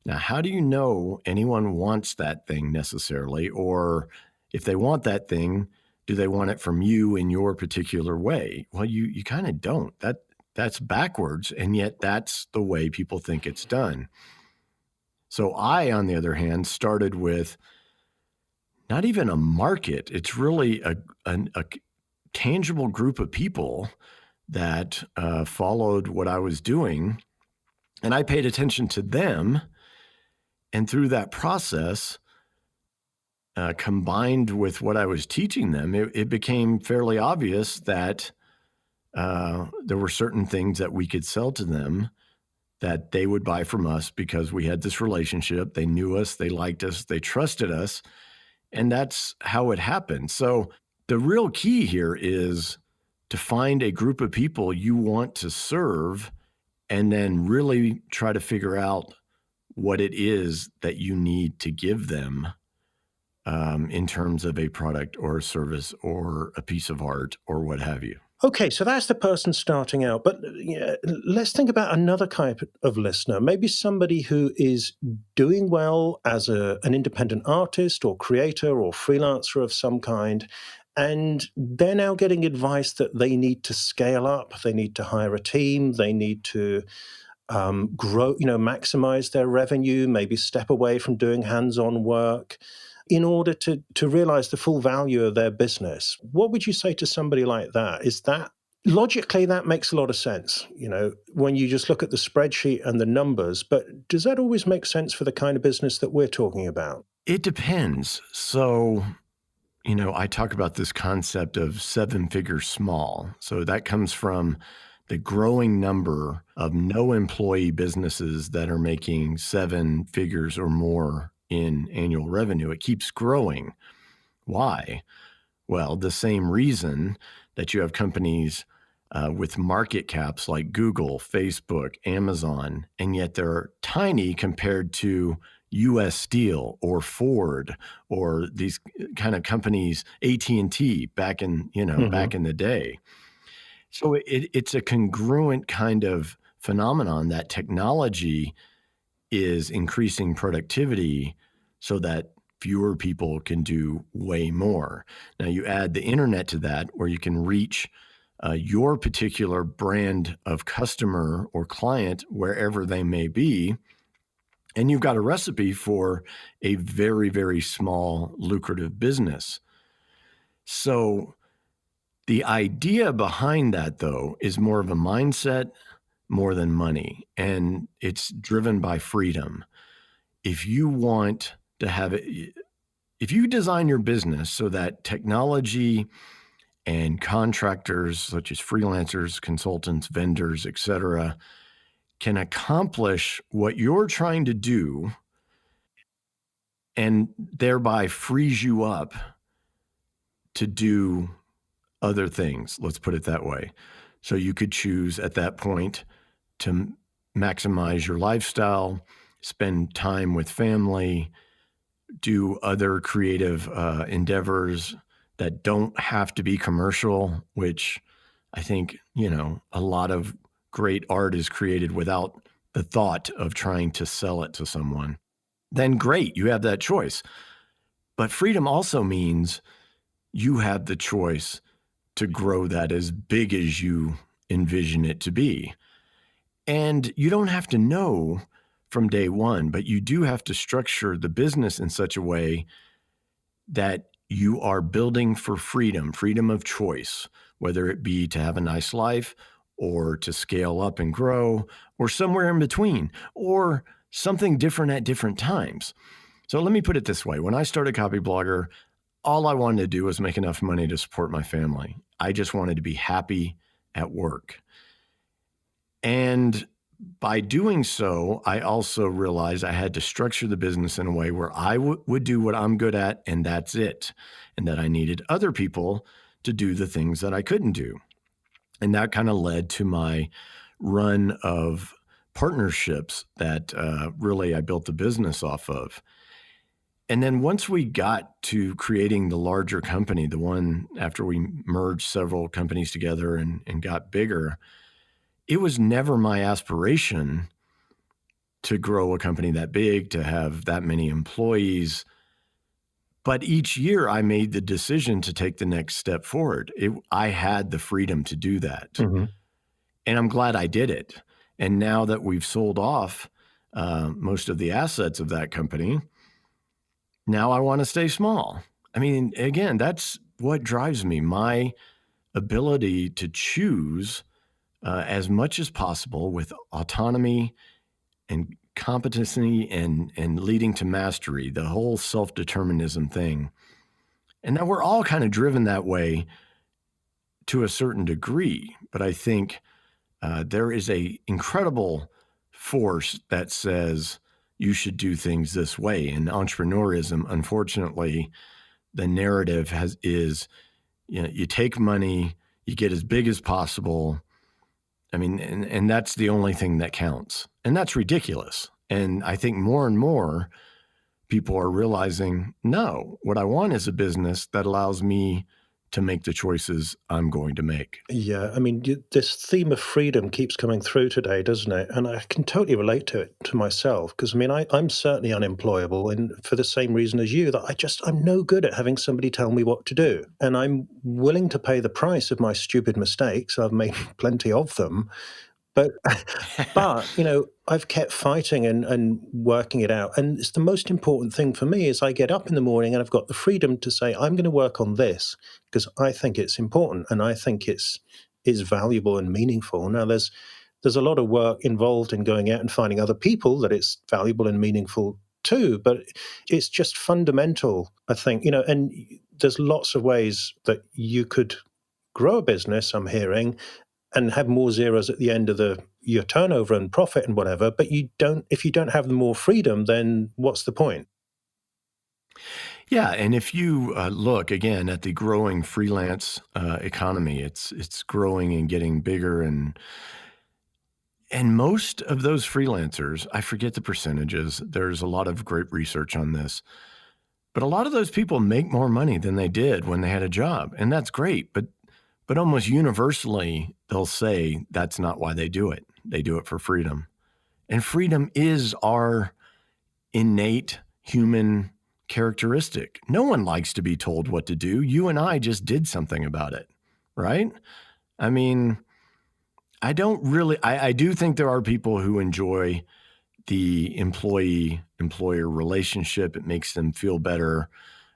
Now, how do you know anyone wants that thing necessarily? Or if they want that thing, do they want it from you in your particular way? Well, you kind of don't. That's backwards, and yet that's the way people think it's done. So I, on the other hand, started with not even a market. It's really a tangible group of people that followed what I was doing, and I paid attention to them. And through that process, combined with what I was teaching them, it became fairly obvious that there were certain things that we could sell to them that they would buy from us because we had this relationship. They knew us, they liked us, they trusted us. And that's how it happened. So the real key here is to find a group of people you want to serve and then really try to figure out what it is that you need to give them in terms of a product or a service or a piece of art or what have you. Okay, so that's the person starting out. But let's think about another type of listener, maybe somebody who is doing well as an independent artist or creator or freelancer of some kind, and they're now getting advice that they need to scale up, they need to hire a team, they need to grow, maximize their revenue, maybe step away from doing hands-on work in order to realize the full value of their business. What would you say to somebody like that? Is that logically, that makes a lot of sense, when you just look at the spreadsheet and the numbers, but does that always make sense for the kind of business that we're talking about? It depends. So, I talk about this concept of seven-figure small. So that comes from the growing number of no employee businesses that are making seven figures or more in annual revenue. It keeps growing. Why? Well, the same reason that you have companies with market caps like Google, Facebook, Amazon, and yet they're tiny compared to US Steel or Ford or these kind of companies, AT&T back in the day. So it's a congruent kind of phenomenon that technology is increasing productivity so that fewer people can do way more. Now you add the internet to that where you can reach your particular brand of customer or client wherever they may be. And you've got a recipe for a very, very small lucrative business. So the idea behind that, though, is more of a mindset more than money. And it's driven by freedom. If you want to have it, if you design your business so that technology and contractors such as freelancers, consultants, vendors, etc., can accomplish what you're trying to do and thereby frees you up to do other things, let's put it that way. So you could choose at that point to maximize your lifestyle, spend time with family, do other creative endeavors that don't have to be commercial, which I think, a lot of great art is created without the thought of trying to sell it to someone. Then great, you have that choice. But freedom also means you have the choice to grow that as big as you envision it to be. And you don't have to know from day one, but you do have to structure the business in such a way that you are building for freedom of choice, whether it be to have a nice life or to scale up and grow or somewhere in between or something different at different times. So let me put it this way. When I started Copyblogger, all I wanted to do was make enough money to support my family. I just wanted to be happy at work. And by doing so, I also realized I had to structure the business in a way where I would do what I'm good at, and that's it. And that I needed other people to do the things that I couldn't do. And that kind of led to my run of partnerships that really I built the business off of. And then once we got to creating the larger company, the one after we merged several companies together and got bigger, it was never my aspiration to grow a company that big, to have that many employees. But each year I made the decision to take the next step forward. I had the freedom to do that. Mm-hmm. And I'm glad I did it. And now that we've sold off most of the assets of that company, now I want to stay small. I mean, again, that's what drives me, my ability to choose as much as possible with autonomy and competency and leading to mastery, the whole self-determinism thing. And that we're all kind of driven that way to a certain degree. But I think there is a incredible force that says you should do things this way. And entrepreneurism, unfortunately, the narrative is, you take money, you get as big as possible. I mean, and that's the only thing that counts. And that's ridiculous. And I think more and more people are realizing, no, what I want is a business that allows me to make the choices I'm going to make. Yeah, I mean, this theme of freedom keeps coming through today, doesn't it? And I can totally relate to it to myself, because I mean, I'm certainly unemployable, and for the same reason as you, that I'm no good at having somebody tell me what to do. And I'm willing to pay the price of my stupid mistakes. I've made plenty of them. But I've kept fighting and working it out. And it's the most important thing for me is I get up in the morning and I've got the freedom to say, I'm going to work on this because I think it's important and I think it's valuable and meaningful. Now, there's a lot of work involved in going out and finding other people that it's valuable and meaningful too, but it's just fundamental, I think, and there's lots of ways that you could grow a business, I'm hearing, and have more zeros at the end of your turnover and profit and whatever. But if you don't have the more freedom, then what's the point? Yeah, and if you look again at the growing freelance economy, it's growing and getting bigger, and most of those freelancers, I forget the percentages. There's a lot of great research on this, but a lot of those people make more money than they did when they had a job, and that's great. But almost universally, they'll say that's not why they do it. They do it for freedom. And freedom is our innate human characteristic. No one likes to be told what to do. You and I just did something about it, right? I mean, I do think there are people who enjoy the employee-employer relationship. It makes them feel better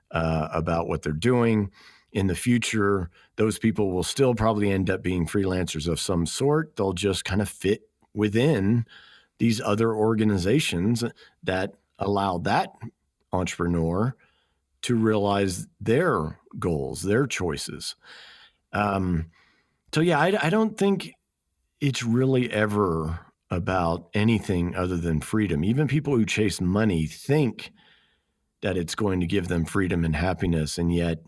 about what they're doing. In the future, those people will still probably end up being freelancers of some sort. They'll just kind of fit within these other organizations that allow that entrepreneur to realize their goals, their choices. So yeah, I don't think it's really ever about anything other than freedom. Even people who chase money think that it's going to give them freedom and happiness, and yet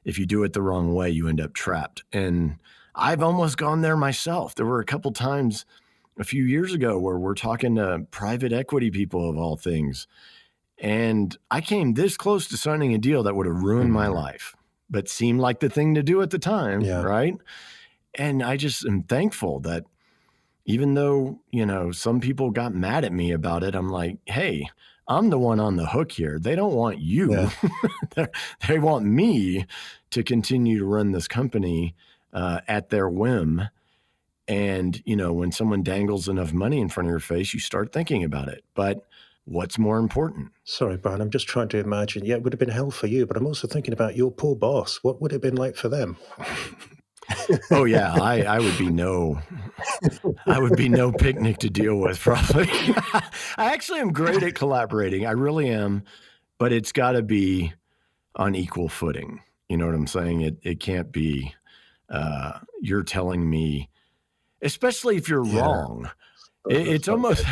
if you do it the wrong way, you end up trapped. And I've almost gone there myself. There were a couple times a few years ago where we're talking to private equity people of all things. And I came this close to signing a deal that would have ruined my life, but seemed like the thing to do at the time, right? And I just am thankful that even though, some people got mad at me about it, I'm like, hey, I'm the one on the hook here. They don't want you. Yeah. They want me to continue to run this company at their whim. And, when someone dangles enough money in front of your face, you start thinking about it. But what's more important? Sorry, Brian, I'm just trying to imagine. Yeah, it would have been hell for you, but I'm also thinking about your poor boss. What would it have been like for them? Oh yeah, I would be no picnic to deal with, probably. I actually am great at collaborating. I really am, but it's got to be on equal footing. You know what I'm saying? It can't be you're telling me, especially if you're wrong. It's almost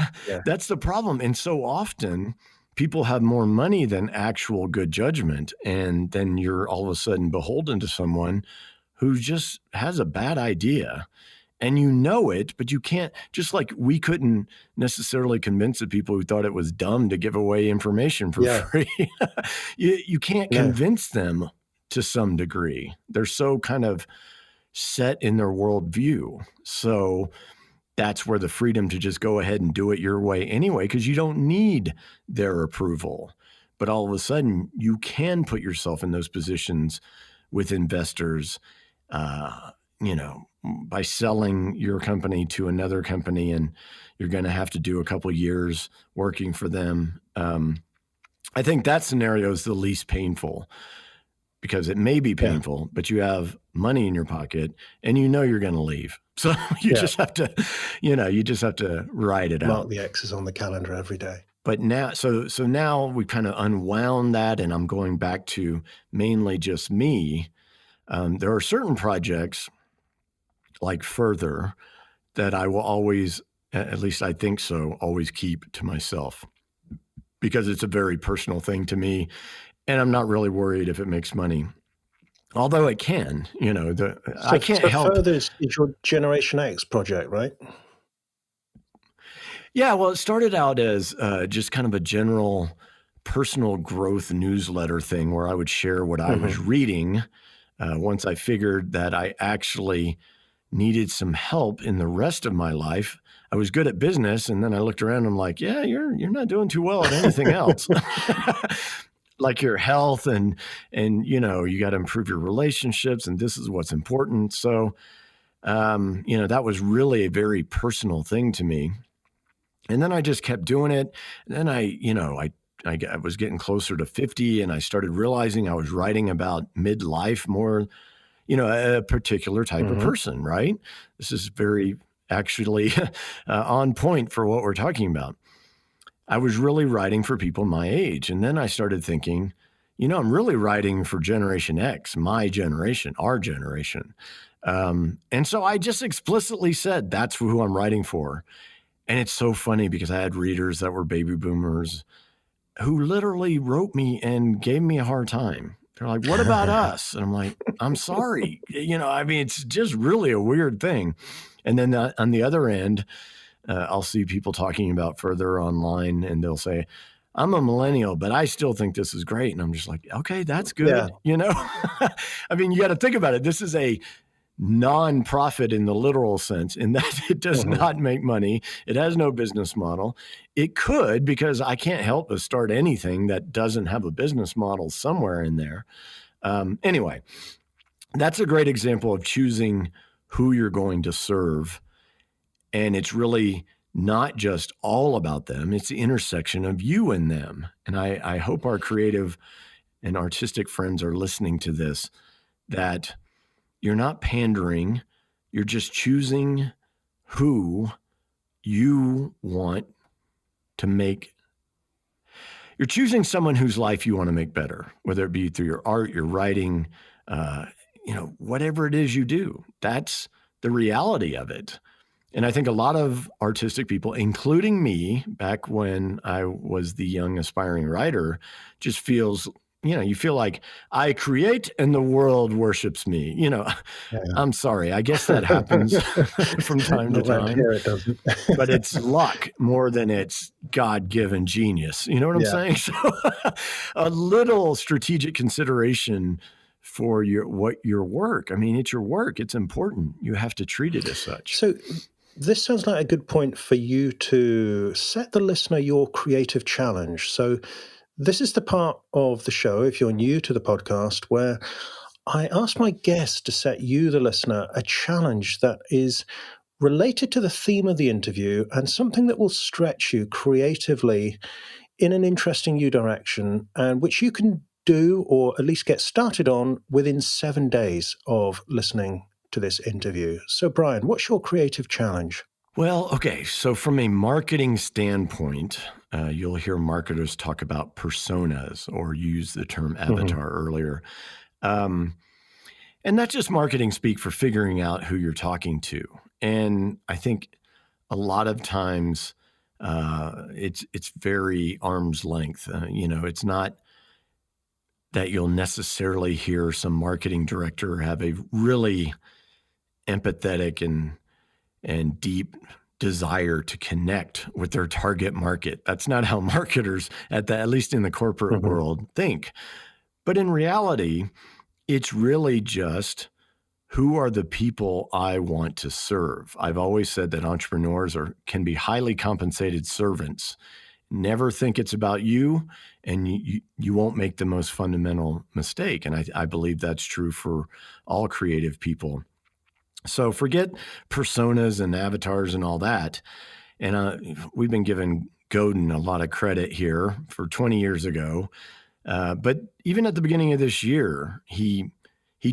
that's the problem. And so often people have more money than actual good judgment, and then you're all of a sudden beholden to someone who just has a bad idea. and you know it, but you can't, just like we couldn't necessarily convince the people who thought it was dumb to give away information for free. You can't convince them to some degree. They're so kind of set in their worldview. So that's where the freedom to just go ahead and do it your way anyway, because you don't need their approval. But all of a sudden, you can put yourself in those positions with investors, by selling your company to another company, and you're going to have to do a couple years working for them. I think that scenario is the least painful, because it may be painful, but you have money in your pocket and you know you're going to leave. So you just have to, you just have to ride it out. Mark the X's on the calendar every day. But now, so now we kind of unwound that, and I'm going back to mainly just me. There are certain projects like Further that I will always, at least I think so, always keep to myself, because it's a very personal thing to me. And I'm not really worried if it makes money, although it can, I can't help. Further is your Generation X project, right? Yeah, well, it started out as just kind of a general personal growth newsletter thing where I would share what I was reading. Once I figured that I actually needed some help in the rest of my life, I was good at business, and then I looked around and I'm like, yeah, you're not doing too well at anything else. Like your health and you got to improve your relationships, and this is what's important. So, that was really a very personal thing to me. And then I just kept doing it. And then I was getting closer to 50, and I started realizing I was writing about midlife more, a particular type of person, right? This is very actually on point for what we're talking about. I was really writing for people my age. And then I started thinking, I'm really writing for Generation X, my generation, our generation. And so I just explicitly said, that's who I'm writing for. And it's so funny because I had readers that were baby boomers who literally wrote me and gave me a hard time. They're like, what about us? And I'm like, I'm sorry. It's just really a weird thing. And then on the other end, I'll see people talking about Further online, and they'll say, I'm a millennial, but I still think this is great. And I'm just like, okay, that's good. You got to think about it. This is a non-profit in the literal sense, in that it does not make money. It has no business model. It could, because I can't help but start anything that doesn't have a business model somewhere in there. Anyway, that's a great example of choosing who you're going to serve. And it's really not just all about them. It's the intersection of you and them. And I hope our creative and artistic friends are listening to this, that you're not pandering. You're just choosing who you want to make. You're choosing someone whose life you want to make better, whether it be through your art, your writing, whatever it is you do. That's the reality of it. And I think a lot of artistic people, including me, back when I was the young aspiring writer, just feels, you feel like I create and the world worships me. I'm sorry. I guess that happens from time to time. Here it doesn't. But it's luck more than it's God-given genius. You know what I'm saying? So a little strategic consideration for your work. It's your work. It's important. You have to treat it as such. So this sounds like a good point for you to set the listener your creative challenge. So this is the part of the show, if you're new to the podcast, where I ask my guests to set you, the listener, a challenge that is related to the theme of the interview and something that will stretch you creatively in an interesting new direction, and which you can do, or at least get started on, within 7 days of listening to this interview. So, Brian, what's your creative challenge? Well, okay. So from a marketing standpoint, you'll hear marketers talk about personas or use the term avatar earlier. And that's just marketing speak for figuring out who you're talking to. And I think a lot of times it's very arm's length. It's not that you'll necessarily hear some marketing director have a really empathetic and and deep desire to connect with their target market. That's not how marketers, at least in the corporate world, think. But in reality, it's really just, who are the people I want to serve? I've always said that entrepreneurs can be highly compensated servants. Never think it's about you, and you won't make the most fundamental mistake. And I believe that's true for all creative people. So forget personas and avatars and all that. And we've been giving Godin a lot of credit here for 20 years ago. But even at the beginning of this year, he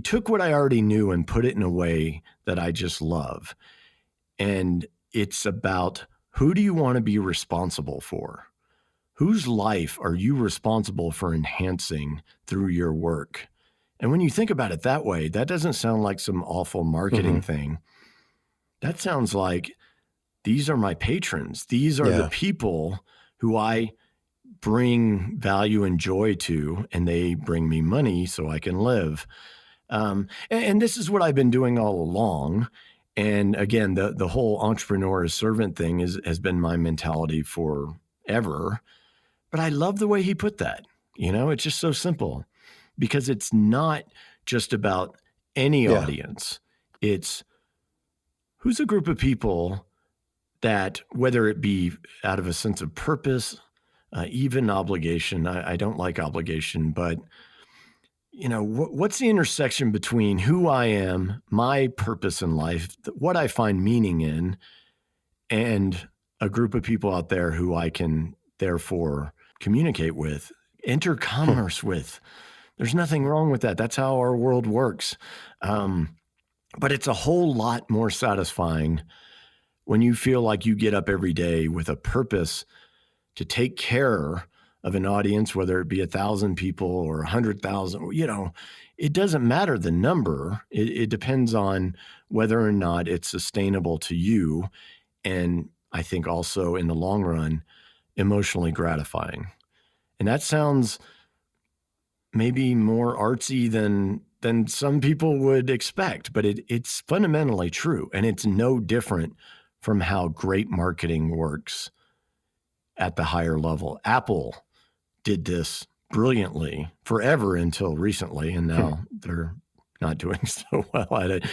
took what I already knew and put it in a way that I just love. And it's about, who do you want to be responsible for? Whose life are you responsible for enhancing through your work? And when you think about it that way, that doesn't sound like some awful marketing thing. That sounds like, these are my patrons. These are the people who I bring value and joy to, and they bring me money so I can live. And this is what I've been doing all along. And again, the whole entrepreneur as servant thing has been my mentality forever. But I love the way he put that. It's just so simple, because it's not just about any audience. It's, who's a group of people that, whether it be out of a sense of purpose, even obligation. I don't like obligation, but what's the intersection between who I am, my purpose in life, what I find meaning in, and a group of people out there who I can therefore communicate with, enter commerce with. There's nothing wrong with that. That's how our world works. But it's a whole lot more satisfying when you feel like you get up every day with a purpose to take care of an audience, whether it be 1,000 people or 100,000, it doesn't matter the number. It depends on whether or not it's sustainable to you. And I think also in the long run, emotionally gratifying. And that sounds maybe more artsy than some people would expect, but it's fundamentally true. And it's no different from how great marketing works at the higher level. Apple did this brilliantly forever until recently, and now they're not doing so well at it.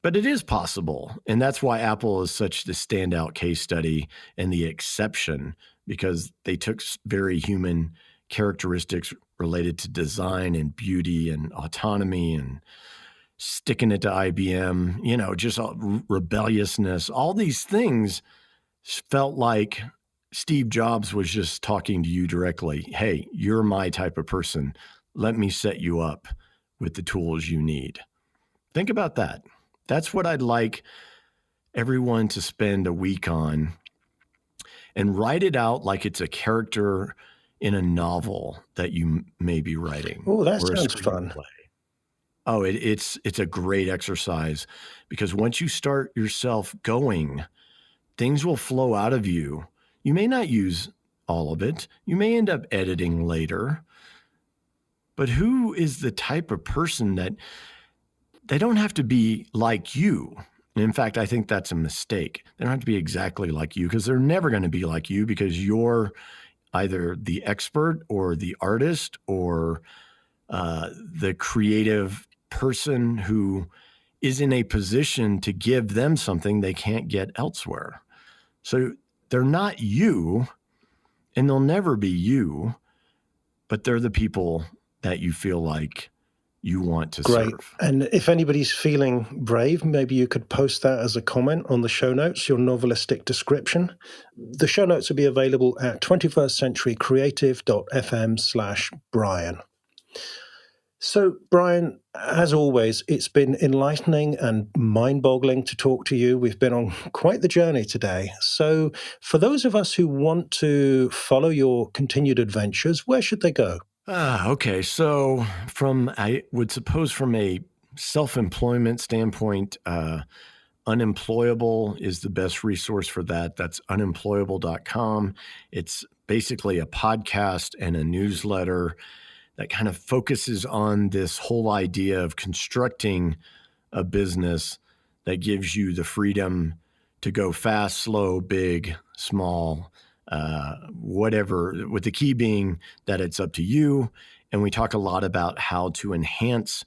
But it is possible. And that's why Apple is such the standout case study and the exception, because they took very human characteristics related to design and beauty and autonomy and sticking it to IBM, just rebelliousness, all these things felt like Steve Jobs was just talking to you directly. Hey, you're my type of person. Let me set you up with the tools you need. Think about that. That's what I'd like everyone to spend a week on, and write it out like it's a character in a novel that you may be writing. Oh, that sounds fun. Oh, it's a great exercise, because once you start yourself going, things will flow out of you. You may not use all of it. You may end up editing later. But who is the type of person that they don't have to be like you? And in fact, I think that's a mistake. They don't have to be exactly like you, because they're never going to be like you, because you're either the expert or the artist or the creative person who is in a position to give them something they can't get elsewhere. So they're not you, and they'll never be you, but they're the people that you feel like you want to serve. And if anybody's feeling brave, maybe you could post that as a comment on the show notes, your novelistic description. The show notes will be available at 21stcenturycreative.fm/Brian. So, Brian, as always, it's been enlightening and mind-boggling to talk to you. We've been on quite the journey today. So, for those of us who want to follow your continued adventures, where should they go? Okay. So I would suppose from a self-employment standpoint, Unemployable is the best resource for that. That's unemployable.com. It's basically a podcast and a newsletter that kind of focuses on this whole idea of constructing a business that gives you the freedom to go fast, slow, big, small, whatever, with the key being that it's up to you. And we talk a lot about how to enhance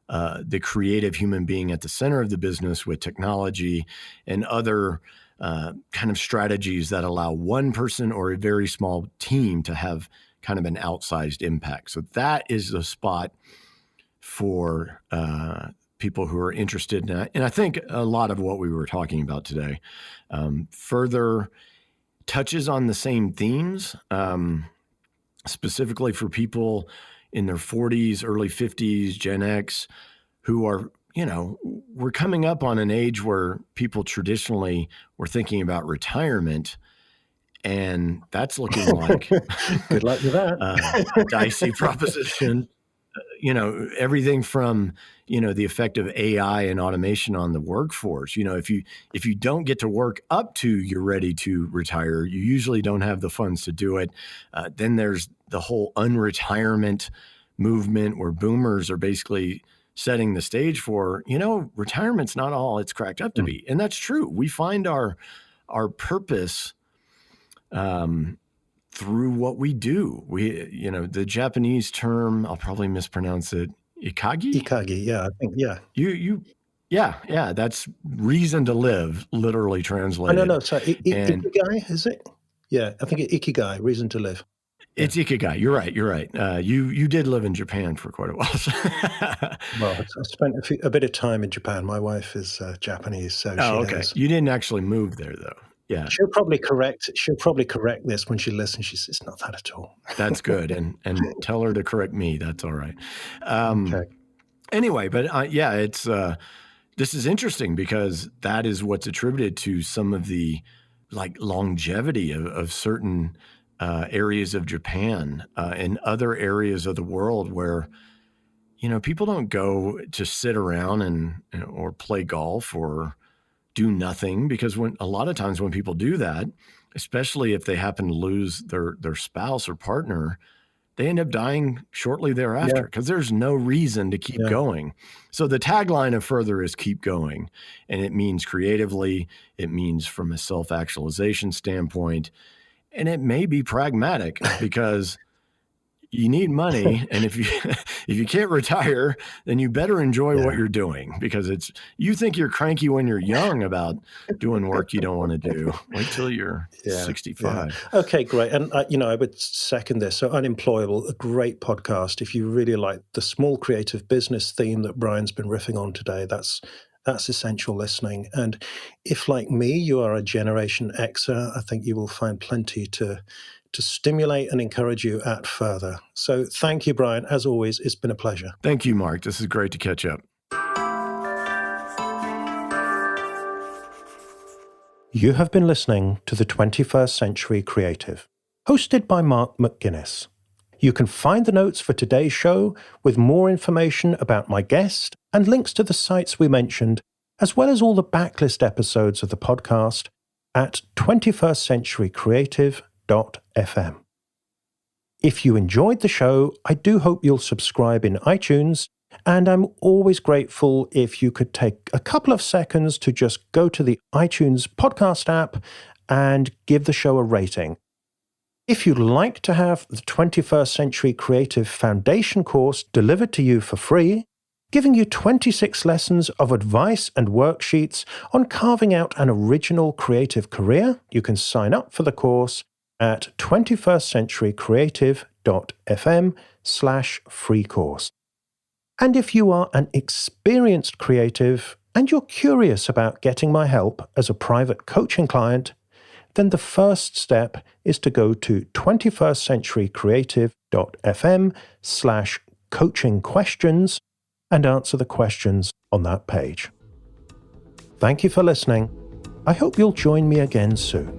the creative human being at the center of the business with technology and other kind of strategies that allow one person or a very small team to have kind of an outsized impact. So that is the spot for people who are interested in that. And I think a lot of what we were talking about today further touches on the same themes, specifically for people in their 40s, early 50s, Gen X, who are, we're coming up on an age where people traditionally were thinking about retirement. And that's looking like good luck with that. A dicey proposition. Everything from, the effect of AI and automation on the workforce. If you don't get to work up to you're ready to retire, you usually don't have the funds to do it. Then there's the whole unretirement movement where boomers are basically setting the stage for, retirement's not all it's cracked up to be. And that's true. We find our purpose through what we do. The Japanese term, I'll probably mispronounce it, ikagi? Ikagi, yeah, I think, yeah. Yeah, that's reason to live, literally translated. No, sorry, ikigai, is it? Yeah, I think ikigai, reason to live. It's ikigai. You're right. You did live in Japan for quite a while. Well, I spent a bit of time in Japan. My wife is Japanese, so she knows. You didn't actually move there, though. Yeah. She'll probably correct this when she listens. She says, it's not that at all. That's good. And tell her to correct me. That's all right. Okay. Anyway, but it's this is interesting because that is what's attributed to some of the longevity of certain areas of Japan and other areas of the world where, people don't go to sit around or play golf or do nothing, because a lot of times when people do that, especially if they happen to lose their spouse or partner, they end up dying shortly thereafter because there's no reason to keep going. So the tagline of Further is keep going. And it means creatively, it means from a self-actualization standpoint, and it may be pragmatic because you need money. And if you can't retire, then you better enjoy what you're doing, because you think you're cranky when you're young about doing work you don't want to do. Wait till you're 65. Yeah. Okay, great. And, I would second this. So Unemployable, a great podcast. If you really like the small creative business theme that Brian's been riffing on today, that's essential listening. And if, like me, you are a Generation Xer, I think you will find plenty to stimulate and encourage you at Further. So thank you, Brian. As always, it's been a pleasure. Thank you, Mark. This is great to catch up. You have been listening to the 21st Century Creative, hosted by Mark McGuinness. You can find the notes for today's show with more information about my guest and links to the sites we mentioned, as well as all the backlist episodes of the podcast at 21stcenturycreative.fm. If you enjoyed the show, I do hope you'll subscribe in iTunes, and I'm always grateful if you could take a couple of seconds to just go to the iTunes podcast app and give the show a rating. If you'd like to have the 21st Century Creative Foundation course delivered to you for free, giving you 26 lessons of advice and worksheets on carving out an original creative career, you can sign up for the course at 21stcenturycreative.fm/free course. And if you are an experienced creative and you're curious about getting my help as a private coaching client, then the first step is to go to 21stcenturycreative.fm/coaching questions and answer the questions on that page. Thank you for listening. I hope you'll join me again soon.